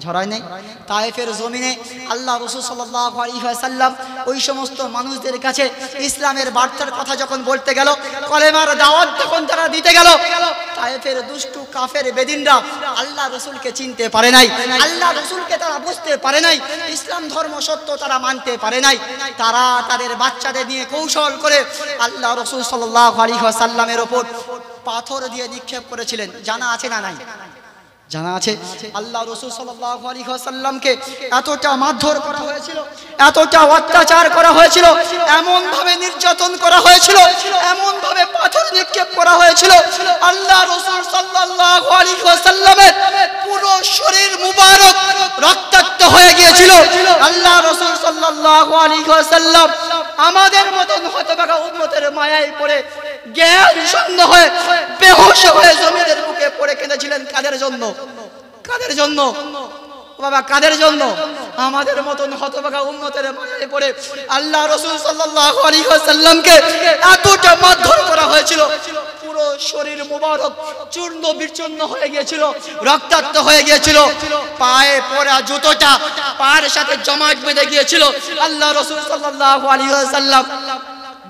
ঝরায় নাই? তায়েফের জমিনে আল্লাহ রাসূল সাল্লাল্লাহু আলাইহি ওয়াসাল্লাম ওই সমস্ত মানুষদের কাছে ইসলামের বার্তার কথা যখন বলতে গেল, কলেমার দাওয়াত যখন তারা দিতে গেল, তায়েফের দুষ্টু কাফের বেদিনরা আল্লাহ রাসূলকে চিনতে পারে নাই, আল্লাহ রাসূলকে তারা বুঝতে পারে নাই, ইসলাম ধর্ম সত্য তারা মানতে পারে নাই। তারা তাদের বাচ্চাদের নিয়ে কৌশল করে আল্লাহ রাসূল সাল্লাল্লাহু আলাইহি ওয়াসাল্লামের উপর পাথর দিয়ে নিক্ষেপ করেছিলেন। জানা আছে না নাই? জানা আছে। আল্লাহ রাসূল সাল্লাল্লাহু আলাইহি ওয়াসাল্লামকে এতটা মারধর করা হয়েছিল, এতটা অত্যাচার করা হয়েছিল, এমন ভাবে নির্যাতন করা হয়েছিল, এমন ভাবে পাথর নিক্ষেপ করা হয়েছিল, আল্লাহ রাসূল সাল্লাল্লাহু আলাইহি ওয়াসাল্লামের পুরো শরীর মুবারক রক্তাক্ত হয়ে গিয়েছিল। আল্লাহ রাসূল সাল্লাল্লাহু আলাইহি ওয়াসাল্লাম আমাদের মতন হতভাগা উম্মতের মায়ায় পড়ে জ্ঞান শূন্য হয়ে বেহুশ হয়ে জমিনের বুকে পড়ে কেঁদেছিলেন। কাদের জন্য? কাদের জন্য বাবা, কাদের জন্য? আমাদের মতন হতভাগা উম্মতের মায়ায় পড়ে আল্লাহ রাসূল সাল্লাল্লাহু আলাইহি ওয়াসাল্লামকে এতটা মারধর করা হয়েছিল, পুরো শরীর মুবারক চূর্ণ বিচূর্ণ হয়ে গিয়েছিল, রক্তাক্ত হয়ে গিয়েছিল, পায়ে পরা জুতোটা পায়ের সাথে জমাট বেঁধে গিয়েছিল। আল্লাহ রাসূল সাল্লাল্লাহু আলাইহি ওয়াসাল্লাম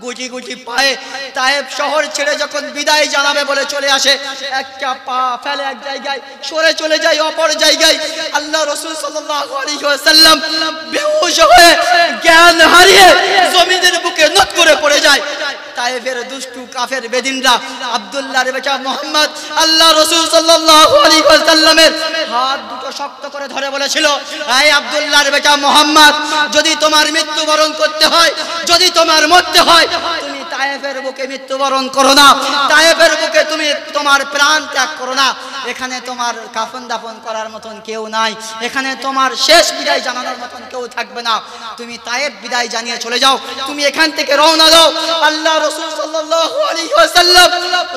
গুটি গুটি পায়ে তায়েফ শহর ছেড়ে যখন বিদায় জানাবে বলে চলে আসে, একটা পা ফেলে এক জায়গায়, সরে চলে যায় অপর জায়গায়। আল্লাহ রাসূল সাল্লাল্লাহু আলাইহি ওয়াসাল্লাম বেহুশ হয়ে জ্ঞান হারিয়ে জমিনের বুকে নত করে পড়ে যায়। তায়েফের দুষ্টু কাফের বেদিনরা আব্দুল্লাহর বেটা মুহাম্মদ আল্লাহ রাসূল সাল্লাল্লাহু আলাইহি ওয়াসাল্লামের হাত দুটো শক্ত করে ধরে বলেছিল, এই আব্দুল্লাহর বেটা মুহাম্মদ, যদি তোমার মৃত্যুবরণ করতে হয়, যদি তোমার মরতে হয়, তুমি তায়েফের বুকে মৃত্যুবরণ করো না, তায়েফের বুকে তুমি তোমার প্রাণ ত্যাগ করো না। এখানে তোমার কাফন দাফন করার মতন কেউ নাই, এখানে তোমার শেষ বিদায় জানানোর মতন কেউ থাকবে না, তুমি তায়েফ বিদায় জানিয়ে চলে যাও, তুমি এখান থেকে রওনা দাও। আল্লাহ রাসূল সাল্লাল্লাহু সাল্লাল্লাহু আলাইহি ওয়াসাল্লাম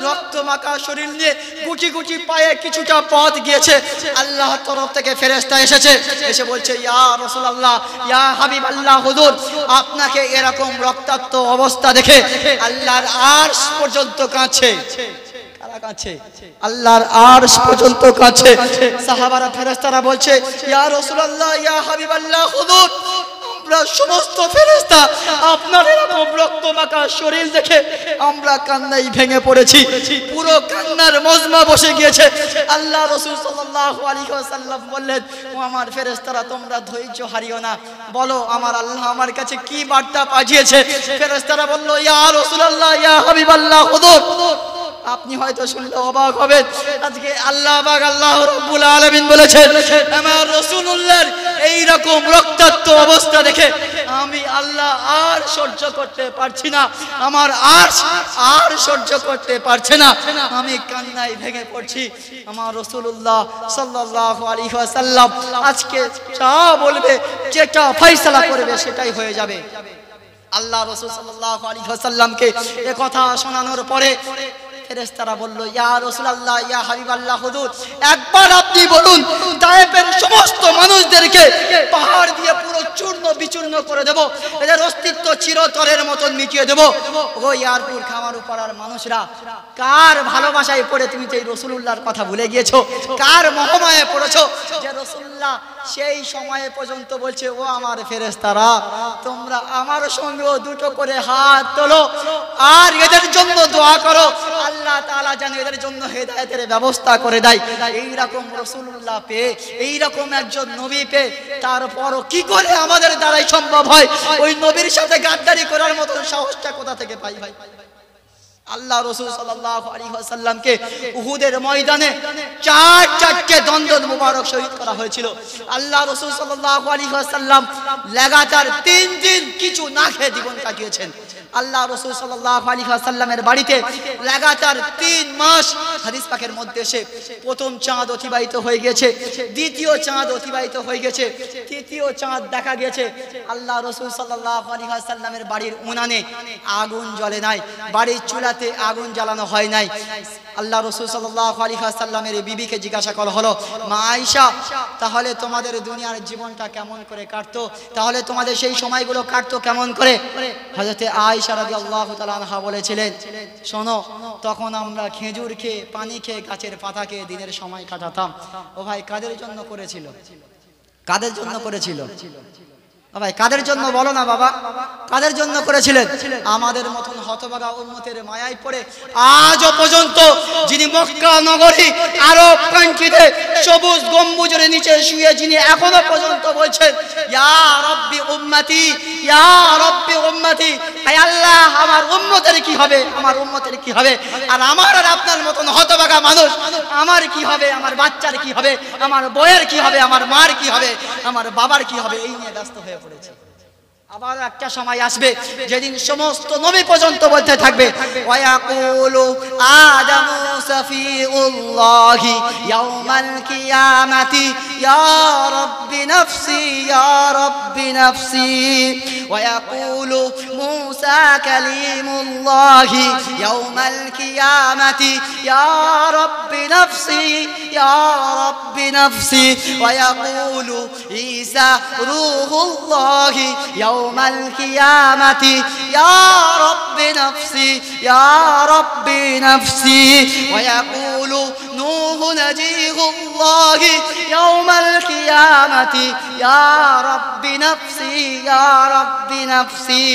রক্ত মাখা শরীর নিয়ে গুটি গুটি পায়ে কিছুটা পথ গিয়েছে। আল্লাহর তরফ থেকে ফেরেশতা এসেছে, এসে বলছে ইয়া রাসূলুল্লাহ, ইয়া হাবিবাল্লাহ, হুজুর আপনাকে এরকম রক্তাক্ত অবস্থা দেখে আল্লাহর আরশ পর্যন্ত কাঁদছে। কারা কাঁদছে? আল্লাহর আরশ পর্যন্ত কাঁদছে। সাহাবারা ফেরেশতারা বলছে ইয়া রাসূলুল্লাহ, ইয়া হাবিবাল্লাহ, হুজুর আমরা সমস্ত ফেরেশতা আপনার এরকম রক্তমাখা শরীর দেখে আমরা কান্নায় ভেঙে পড়েছি। পুরো কান্নার মজমা বসে গিয়েছে। আল্লাহ রাসূল সাল্লাল্লাহু আলাইহি ওয়াসাল্লাম বললেন, ও আমার ফেরেশতারা তোমরা ধৈর্য হারিও না, বলো আমার আল্লাহ আমার কাছে কি বার্তা পাঠিয়েছে। ফেরেশতারা বলল ইয়া রাসূলুল্লাহ, ইয়া হাবিবাল্লাহ, হুজুর আপনি হয়তো শুনলে অবাক হবেন, আজকে আল্লাহ রাব্বুল আলামিন বলেছেন আমার রাসূলুল্লাহর এই রকম রক্তাক্ত অবস্থা দেখে আমি আল্লাহ আর সহ্য করতে পারছি না, আমার আর সহ্য করতে পারছে না, আমি কান্নায় ভেঙে পড়ছি। আমার রাসূলুল্লাহ সাল্লাল্লাহু আলাইহি ওয়াসাল্লাম আজকে যা বলবে, যেটা ফয়সালা করবে সেটাই হয়ে যাবে। আল্লাহ রাসূল সাল্লাল্লাহু আলাইহি ওয়াসাল্লামকে এই কথা শোনানোর পরে ফেরেশতারা বলল ইয়া রাসূলুল্লাহ, ইয়া হাবিবাল্লাহ, হুজুর একবার আপনি বলুন তায়েফের সমস্ত মানুষদেরকে পাহাড় দিয়ে পুরো চূর্ণ বিচূর্ণ করে দেব, এদের অস্তিত্ব চিরতরের মতন মিটিয়ে দেব। ও ইয়ারপুর খামারু পাড়ার মানুষরা, কার ভালোবাসায় পড়ে তুমি যে রাসূলুল্লাহর কথা ভুলে গিয়েছো? কার মোহমায়ে পড়েছো যে রাসূলুল্লাহ সেই সময়ে পর্যন্ত বলছে ও আমার ফেরেশতারা তোমরা আমার সঙ্গেও দুটো করে হাত তোলো আর এদের জন্য দোয়া করো, আল্লাহ তাআলা যেন এদের জন্য হেদায়েতের ব্যবস্থা করে দেয়। এই রকম রাসূলুল্লাহ পেয়ে, এই রকম একজন নবী পেয়ে তারপরও কি করে আমাদের দ্বারাই সম্ভব হয় ওই নবীর সাথে গাদ্দারি করার মতো সাহসটা কোথা থেকে পাই ভাই? আল্লাহ রাসূল সাল্লাল্লাহু আলাইহি ওয়াসাল্লামকে উহুদের ময়দানে চারটে দণ্ডক মুবারক শহীদ করা হয়েছিল। আল্লাহ রাসূল সাল্লাল্লাহু আলাইহি ওয়াসাল্লাম লাগাতার 3 দিন কিছু না খেয়ে জীবন কাটিয়েছেন। আল্লাহ রাসূল সাল্লাল্লাহু আলাইহি ওয়াসাল্লামের বাড়িতে লাগাতার 3 মাস হাদিস পাকের মধ্যে এসে প্রথম চাঁদ অতিবাহিত হয়ে গেছে, দ্বিতীয় চাঁদ অতিবাহিত হয়ে গেছে, তৃতীয় চাঁদ দেখা গেছে। আল্লাহ রাসূল সাল্লাল্লাহু আলাইহি ওয়াসাল্লামের বাড়ির উনানে আগুন জ্বলে নাই, বাড়ির চুলাতে আগুন জ্বালানো হয় নাই। আল্লাহ রাসূল সাল্লাল্লাহু আলাইহি ওয়াসাল্লামের বিবিকে জিজ্ঞাসা করা হলো, মা আয়েশা তাহলে তোমাদের দুনিয়ার জীবনটা কেমন করে কাটতো, তাহলে তোমাদের সেই সময়গুলো কাটতো কেমন করে? হযরতে আয়েশা রাদিয়াল্লাহু তাআলা আনহা বলেছিলেন, শোনো তখন আমরা খেজুর খেয়ে, পানি খেয়ে, গাছের পাতা খেয়ে দিনের সময় কাটাতাম। ও ভাই কাদের জন্য করেছিল? কাদের জন্য করেছিল? ভাই কাদের জন্য বলো না বাবা, কাদের জন্য করেছিলেন? আমাদের মতন হতভাগা উম্মতের মায়ায় পড়ে আজও পর্যন্ত যিনি মক্কা নগরী আরব কান্ট্রিতে সবুজ গম্বুজের নিচে শুয়ে যিনি এখনো পর্যন্ত বলছেন ইয়া রাব্বি উম্মতি, ইয়া রাব্বি উম্মতি, হে আল্লাহ আমার উম্মতের কি হবে, আমার উম্মতের কি হবে? আর আমার আর আপনার মতন হতভাগা মানুষ আমার কি হবে, আমার বাচ্চার কি হবে, আমার বউয়ের কি হবে, আমার মার কি হবে, আমার বাবার কি হবে, এই নিয়ে ব্যস্ত হয়ে পড়েছে। আবার একটা সময় আসবে যেদিন সমস্ত নবী পর্যন্ত বলতে থাকবে ওয়ায়াকুলু আদামু সাফিউল্লাহি ইয়াউমাল কিয়ামাতি ইয়া রাব্বি নাফসি, ইয়া রাব্বি নাফসি, ওয়ায়াকুলু মূসা কালিমুল্লাহি ইয়াউমাল কিয়ামাতি ইয়া রাব্বি নাফসি, ইয়া রাব্বি নাফসি, ওয়ায়াকুলু ঈসা রূহুল্লাহি يوم القيامة يا رب نفسي، يا رب نفسي، ويقول نوح نجيه الله يوم القيامة يا رب نفسي، يا رب نفسي،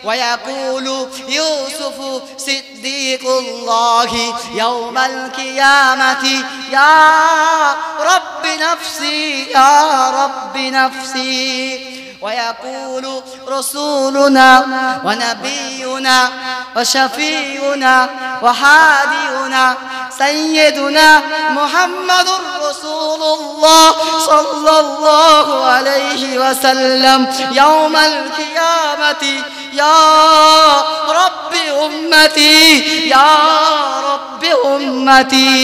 ويقول يوسف صديق الله يوم القيامة يا رب نفسي، يا رب نفسي، ويقول رسولنا ونبينا وشفيعنا وحادينا سيدنا محمد رسول الله صلى الله عليه وسلم يوم القيامة يا رب أمتي، يا رب أمتي।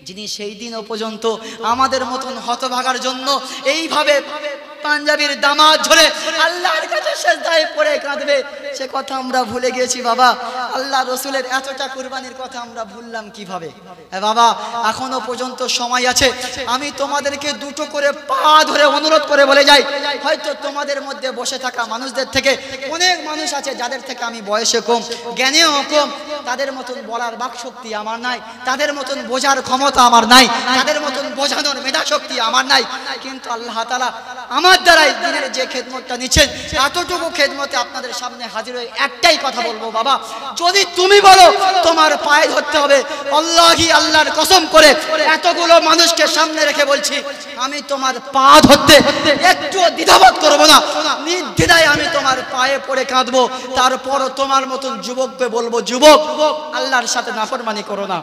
যিনি সেই দিন পর্যন্ত আমাদের মতন হতভাগার জন্য এইভাবে পাঞ্জাবির দামাত ঝরে আল্লাহর কাছে সেজদায় পড়ে কাঁদবে, সে কথা আমরা ভুলে গেছি বাবা। আল্লাহ রসুলের এতটা কুরবানির কথা আমরা ভুললাম কিভাবে? বাবা এখনো পর্যন্ত সময় আছে। আমি তোমাদেরকে দুটো করে পা ধরে অনুরোধ করে বলে যাই, হয়তো তোমাদের মধ্যে বসে থাকা মানুষদের থেকে অনেক মানুষ আছে যাদের থেকে আমি বয়সে কম, জ্ঞানেও কম, তাদের মতন বলার বাকশক্তি আমার নাই, তাদের মতন বোঝার ক্ষমতা আমার নাই, তাদের মতন বোঝানোর মেধা শক্তি আমার নাই। কিন্তু আল্লাহ তাআলা আমার দ্বারাই দিনের যে খেদমতটা নিচ্ছেন, এতটুকু খেদমতে আপনাদের সামনে হাজির হয়ে একটাই কথা বলবো বাবা, যদি তুমি বলো তোমার পায়ে ধরতে হবে, আল্লাহি আল্লাহর কসম করে এতগুলো মানুষকে সামনে রেখে বলছি, আমি তোমার পা ধরতে একটু দ্বিধাবোধ করবো না, নির্দ্বিধায় আমি তোমার পায়ে পড়ে কাঁদবো। তারপর তোমার মতন যুবককে বলবো, যুবক আল্লাহর সাথে নাফরমানি করো না,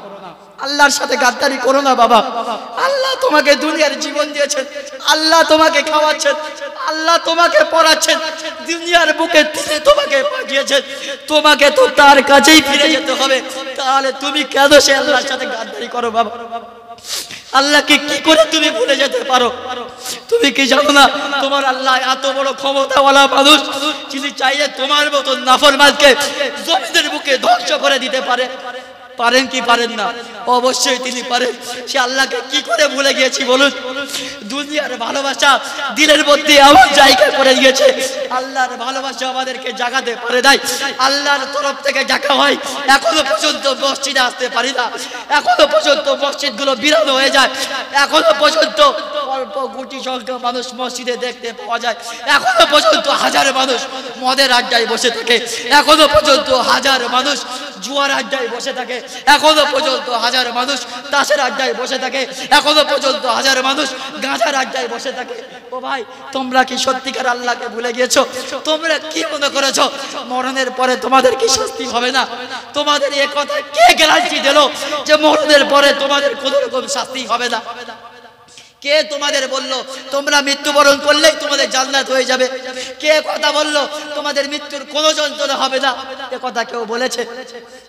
আল্লাহর সাথে গাদ্দারি করো না বাবা। আল্লাহ তোমাকে দুনিয়ার জীবন দিয়েছেন, আল্লাহ তোমাকে খাওয়াচ্ছেন, আল্লাহ তোমাকে পড়াচ্ছেন, দুনিয়ার বুকে তিনি তোমাকে পাঠিয়েছেন, তোমাকে তো তার কাছেই ফিরে যেতে হবে। তাহলে তুমি কেন সে আল্লাহর সাথে গাদ্দারি করো বাবা? আল্লাহকে কি করে তুমি ভুলে যেতে পারো? তুমি কি জানো না তোমার আল্লাহ এত বড় ক্ষমতাওয়ালা মানুষ, যিনি চাইলে তোমার মতন নাফরমানকে জমিনের বুকে ধ্বংস করে দিতে পারে? পারেন কি পারেন না? অবশ্যই তিনি পারেন। সে আল্লাহকে কি করে ভুলে গিয়েছি বলুন? দুনিয়ার ভালোবাসা দিলের মধ্যে এমন জায়গা করে দিয়েছে, আল্লাহর ভালোবাসা আমাদেরকে জাগাতে পারে নাই। আল্লাহর তরফ থেকে ডাকা হয়, এখনো পর্যন্ত মসজিদে আসতে পারি না, এখনো পর্যন্ত মসজিদগুলো বিরান হয়ে যায়, এখনো পর্যন্ত অল্প গুটি সংখ্যক মানুষ মসজিদে দেখতে পাওয়া যায়, এখনো পর্যন্ত হাজার মানুষ মদের আড্ডায় বসে থাকে, এখনো পর্যন্ত হাজার মানুষ জুয়ার আড্ডায় বসে থাকে, এখনো পর্যন্ত হাজার মানুষ তাসের আড্ডায় বসে থাকে, এখনো পর্যন্ত হাজার মানুষ গাঁজার আড্ডায় বসে থাকে। ও ভাই, তোমরা কি সত্যিকার আল্লাহকে ভুলে গিয়েছো? তোমরা কি মনে করেছো মরণের পরে তোমাদের কি শাস্তি হবে না? তোমাদের এ কথা কে গ্যারান্টি দিল যে মরণের পরে তোমাদের কোনো রকম শাস্তি হবে না? কে তোমাদের বললো তোমরা মৃত্যুবরণ করলেই তোমাদের জান্নাত হয়ে যাবে? কে কথা বললো তোমাদের মৃত্যুর কোনো যন্ত্রণা হবে না? এ কথা কেউ বলেছে?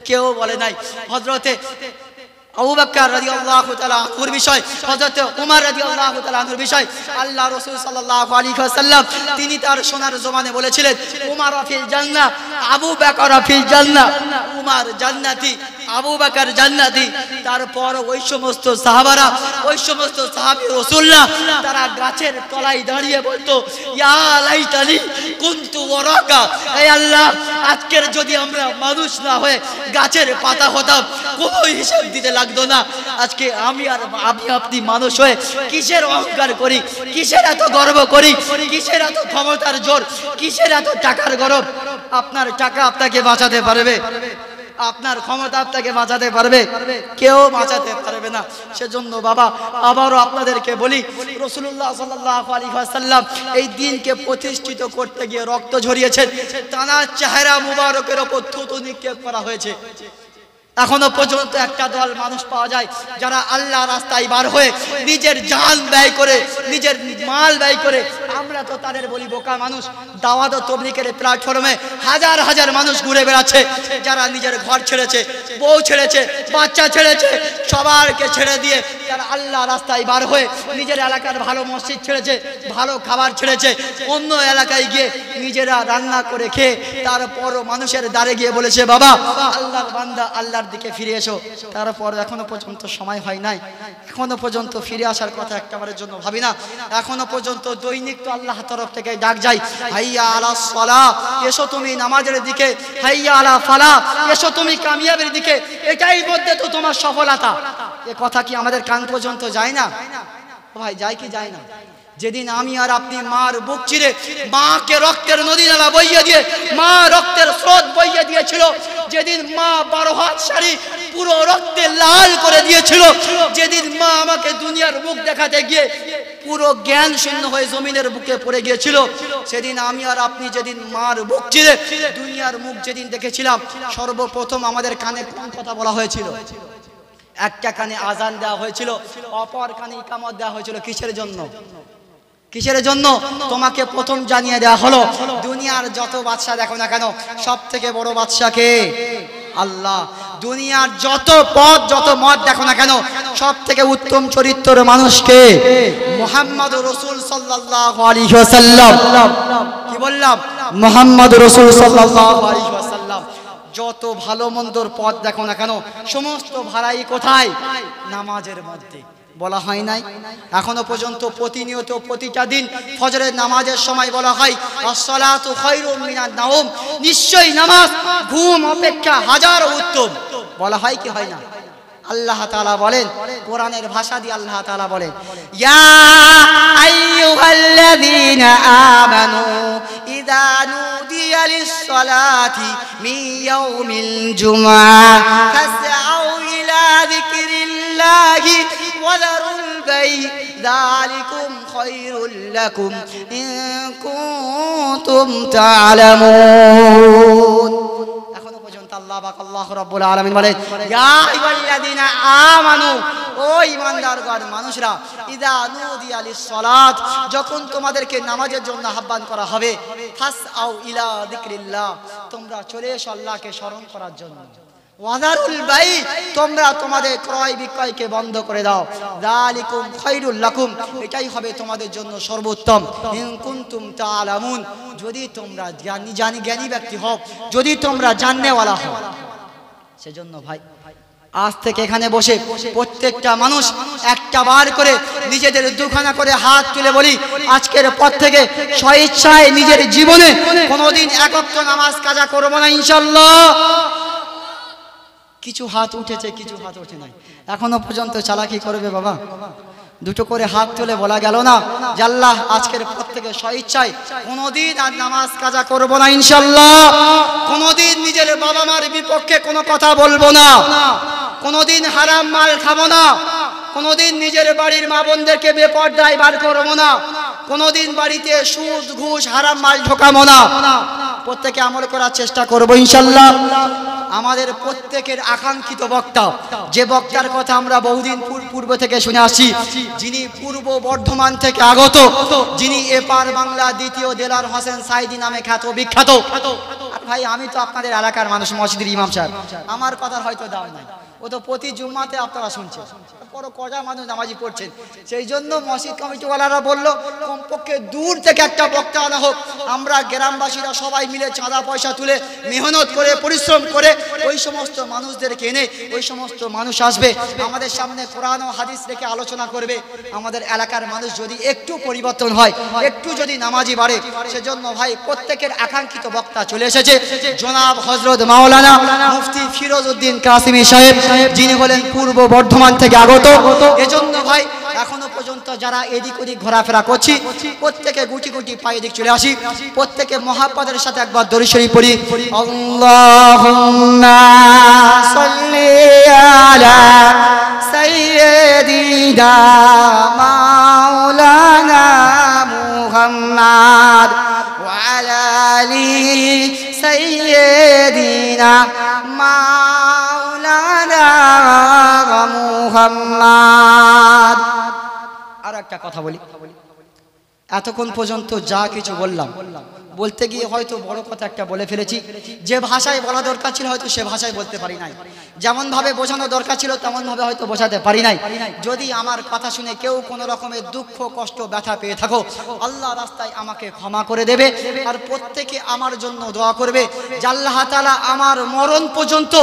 কেউ বলে নাই। হযরতে আবু বকর রাদিয়াল্লাহু তাআলা আনহুর বিষয়, হযরত ওমর রাদিয়াল্লাহু তাআলা আনহুর বিষয়, আল্লাহ রাসূল সাল্লাল্লাহু আলাইহি ওয়াসাল্লাম তিনি তার সোনার জবানে বলেছিলেন, উমর ফিল জান্নাহ, আবু বকর ফিল জান্নাহ, উমর জান্নাতি, আবু বকর জান্নাতি। তারপর ওই সমস্ত সাহাবারা, ওই সমস্ত সাহাবী রাসূলুল্লাহ তারা গাছের তলায় দাঁড়িয়ে বলতো, ইয়া লাইতানি কুনতু ওয়ারাকা, হে আল্লাহ আজকের যদি আমরা মানুষ না হয়ে গাছের পাতা হতাম, কোনো হিসাব দিতে লাগতো না। আজকে আমি আর আপনি মানুষ হয়ে কিসের অহংকার করি, কিসের এত গর্ব করি, কিসের এত ক্ষমতার জোর, কিসের এত টাকার গরব? আপনার টাকা আপনাকে বাঁচাতে পারবে? আপনার ক্ষমতা আপনাকে বাঁচাতে পারবে? কেউ বাঁচাতে পারবে না। সেজন্য বাবা আবারও আপনাদেরকে বলি, রাসূলুল্লাহ সাল্লাল্লাহু আলাইহি ওয়াসাল্লাম এই দিনকে প্রতিষ্ঠিত করতে গিয়ে রক্ত ঝরিয়েছেন, তানার চেহারা মুবারকের উপর থুতু নিক্ষেপ করা হয়েছে। এখনো পর্যন্ত একটা দল মানুষ পাওয়া যায় যারা আল্লাহ রাস্তায় বার হয়ে নিজের জান ব্যয় করে, নিজের মাল ব্যয় করে, আমরা তো তাদের বলি বোকা মানুষ। দাওয়াত ও তাবলীগের প্ল্যাটফর্মে হাজার হাজার মানুষ ঘুরে বেড়াচ্ছে, যারা নিজের ঘর ছেড়েছে, বউ ছেড়েছে, বাচ্চা ছেড়েছে, সবাইকে ছেড়ে দিয়ে যারা আল্লাহ রাস্তায় বার হয়ে নিজের এলাকার ভালো মসজিদ ছেড়েছে, ভালো খাবার ছেড়েছে, অন্য এলাকায় গিয়ে নিজেরা রান্না করে খেয়ে তারপরও মানুষের দ্বারে গিয়ে বলেছে, বাবা আল্লাহর বান্দা আল্লাহর দিকে ফিরে এসো। তারপর এখনো পর্যন্ত সময় হয় নাই, এখনো পর্যন্ত ফিরে আসার কথা একবারের জন্য ভাবি না। এখনো পর্যন্ত দৈনিক তো আল্লাহ তরফ থেকে ডাক যায়, হাইয়া আলাস সালাহ, এসো তুমি নামাজের দিকে, হাইয়া আলা ফালাহ, এসো তুমি কামিয়াবের দিকে। এটাই মধ্যে তো তোমার সফলতা। এ কথা কি আমাদের কান পর্যন্ত যায় না? ভাই যায় কি যায় না? যেদিন আমি আর আপনি মার বুক চিরে, মাকে রক্তের নদী নালা বইয়ে দিয়ে, মা রক্তের স্রোত বইয়ে দিয়েছিল, যেদিন মা 12 হাত শাড়ি পুরো রক্তে লাল করে দিয়েছিল, যেদিন মা আমাকে দুনিয়ার মুখ দেখাতে গিয়ে পুরো জ্ঞান শূন্য হয়ে জমিনের বুকে পড়ে গিয়েছিল, সেদিন আমি আর আপনি যেদিন মার বুক চিরে দুনিয়ার মুখ যেদিন দেখেছিলাম, সর্বপ্রথম আমাদের কানে কোন কথা বলা হয়েছিল? একটা কানে আজান দেওয়া হয়েছিল, অপর কানে ইকামত দেওয়া হয়েছিল। কিসের জন্য? কিসের জন্য? তোমাকে প্রথম জানিয়ে দেওয়া হলো, দুনিয়ার যত বাদশা দেখো না কেন, সব থেকে বড় বাদশা কে? আল্লাহ। দুনিয়ার যত পথ যত মত দেখো না কেন, সব থেকে উত্তম চরিত্রের মানুষকে মুহাম্মদ রাসূল সাল্লাল্লাহু আলাইহি ওয়াসাল্লাম। কি বললাম? মুহাম্মদ রাসূল সাল্লাল্লাহু আলাইহি ওয়াসাল্লাম। যত ভালো মন্দর পথ দেখো না কেন, সমস্ত ভাড়াই কোথায়? নামাজের মধ্যে। বলা হয় নাই এখনো পর্যন্ত প্রতিনিয়ত প্রতিটা দিন ফজরের নামাজের সময় বলা হয় আসসালাতু খায়রুম মিনান নাওম, নিশ্চয়ই নামাজ ঘুম অপেক্ষা হাজার উত্তম। বলা হয় কি হয় না? আল্লাহ তাআলা বলেন, কোরআনের ভাষা দিয়ে আল্লাহ তাআলা বলেন, ইয়া আইয়ুহাল্লাযীনা আমানু ইযা নুদিয়া লিস-সালাতি মিন ইয়াউমিল জুমআহ ফাসআউ ইলা যিকরিল্লাহি ওয়া যারুল বাই' যালিকুম খায়রুল লাকুম ইন কুনতুম তা'লামুন। আল্লাহ রাব্বুল আলামিন বলেন, ইয়া আইয়ুহাল্লাযীনা আমানু, ও ঈমানদারগণ মানুষরা, ইযা নুদিয়া লিস-সালাত, যখন তোমাদেরকে নামাজের জন্য আহ্বান করা হবে, ফাসআউ ইলা যিকরিল্লাহ, তোমরা চলে এসো আল্লাহকে স্মরণ করার জন্য। ওয়াজারুল বাই', তোমরা তোমাদের ক্রয় বিক্রয়কে বন্ধ করে দাও। যালিকুম খায়রুল লাকুম, এটাই হবে তোমাদের জন্য সর্বোত্তম। ইন কুনতুম তা'লামুন, যদি তোমরা জ্ঞানী ব্যক্তি হও, যদি তোমরা জাননেওয়ালা হও। সেজন্য ভাই আজ থেকে এখানে বসে প্রত্যেকটা মানুষ একটা বার করে নিজেদের দুখানা করে হাত তুলে বলি, আজকের পর থেকে স্বেচ্ছায় নিজের জীবনে কোনোদিন এক ওয়াক্ত নামাজ কাজা করব না ইনশাআল্লাহ। কিছু হাত উঠেছে, কিছু হাত ওঠে নাই। এখনো পর্যন্ত চালাকি করবে বাবা? দুটো করে হাত তুলে বলা গেল না যে আল্লাহ আজকের পর থেকে স্বেচ্ছায় কোনোদিন আর নামাজ কাজা করব না ইনশাআল্লাহ, কোনোদিন নিজের বাবা মার বিপক্ষে কোনো কথা বলবো না, কোনোদিন হারাম মাল খাবো না, কোনোদিন নিজের বাড়ির মা বোনদেরকে বেপরদায় বার করবো না, কোনোদিন বাড়িতে সুদ ঘুষ হারাম মাল ঢোকাবো না। প্রত্যেকে আমল করার চেষ্টা করবো ইনশাআল্লাহ। আমাদের প্রত্যেকের আকাঙ্ক্ষিত বক্তা, যে বক্তার কথা আমরা বহুদিন পূর্ব থেকে শুনে আসছি, যিনি পূর্ব বর্ধমান থেকে আগত, যিনি এপার বাংলা দ্বিতীয় দেলার হোসেন সাইদি নামে খ্যাত বিখ্যাত। ভাই আমি তো আপনাদের এলাকার মানুষ, মসজিদের ইমাম সাহেব, আমার কথার হয়তো দাম নাই, ও তো প্রতি জুম্মাতে আপনারা শুনছেন, বড় কজা মানুষ নামাজি পড়ছেন। সেই জন্য মসজিদ কমিটিওয়ালারা বললো কমপক্ষে দূর থেকে একটা বক্তা আনা হোক। আমরা গ্রামবাসীরা সবাই মিলে চাঁদা পয়সা তুলে মেহনত করে পরিশ্রম করে ওই সমস্ত মানুষদেরকে এনে ওই সমস্ত মানুষ আসবে আমাদের সামনে, কোরআন ও হাদিস রেখে আলোচনা করবে। আমাদের এলাকার মানুষ যদি একটু পরিবর্তন হয়, একটু যদি নামাজি বাড়ে, সেজন্য ভাই প্রত্যেকের আকাঙ্ক্ষিত বক্তা চলে এসেছে, জনাব হযরত মাওলানা মুফতি ফিরোজ উদ্দিন কাসিমি সাহেব, যিনি হলেন পূর্ব বর্ধমান থেকে আগত। এজন্য ভাই এখনো পর্যন্ত যারা এদিক ওদিক ঘোরাফেরা করছি, প্রত্যেকে গুটি গুটি পায়ে দিক চলে আসি, প্রত্যেকে মহাব্বতের সাথে একবার দরুদ শরীফ পড়ি। আল্লাহুম্মা সাল্লি আলা সাইয়্যিদিনা মাওলানা মুহাম্মদ ওয়া আলা আলি সাইয়্যিদিনা মাওলানা মুহাম্মদ। আর একটা কথা বলি, এতক্ষণ পর্যন্ত যা কিছু বললাম, বলতে গিয়ে হয়তো বড় কথা একটা বলে ফেলেছি। যে ভাষায় বলা দরকার ছিল হয়তো সে ভাষায় বলতে পারি নাই, যেমন ভাবে বোঝানো দরকার ছিল তেমন ভাবে হয়তো বোঝাতে পারি নাই। যদি আমার কথা শুনে কেউ কোনো রকমের দুঃখ কষ্ট ব্যথা পেয়ে থাকো, আল্লাহ রাস্তায় আমাকে ক্ষমা করে দেবে। আর প্রত্যেকে আমার জন্য দোয়া করবে যে আল্লাহ তাআলা আমার মরণ পর্যন্ত,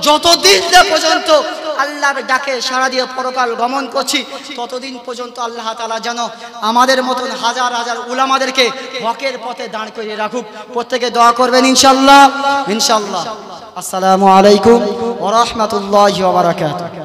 যতদিন পর্যন্ত আল্লাহর ডাকে সাড়া দিয়ে পরকাল গমন করছি, ততদিন পর্যন্ত আল্লাহ তাআলা যেন আমাদের মতন হাজার হাজার উলামাদেরকে হকের পথে দাঁড় করিয়ে রাখুক। প্রত্যেকে দোয়া করবেন ইনশাআল্লাহ। ইনশাআল্লাহ। আসসালামু আলাইকুম ওয়া রাহমাতুল্লাহি ওয়া বারাকাতুহু।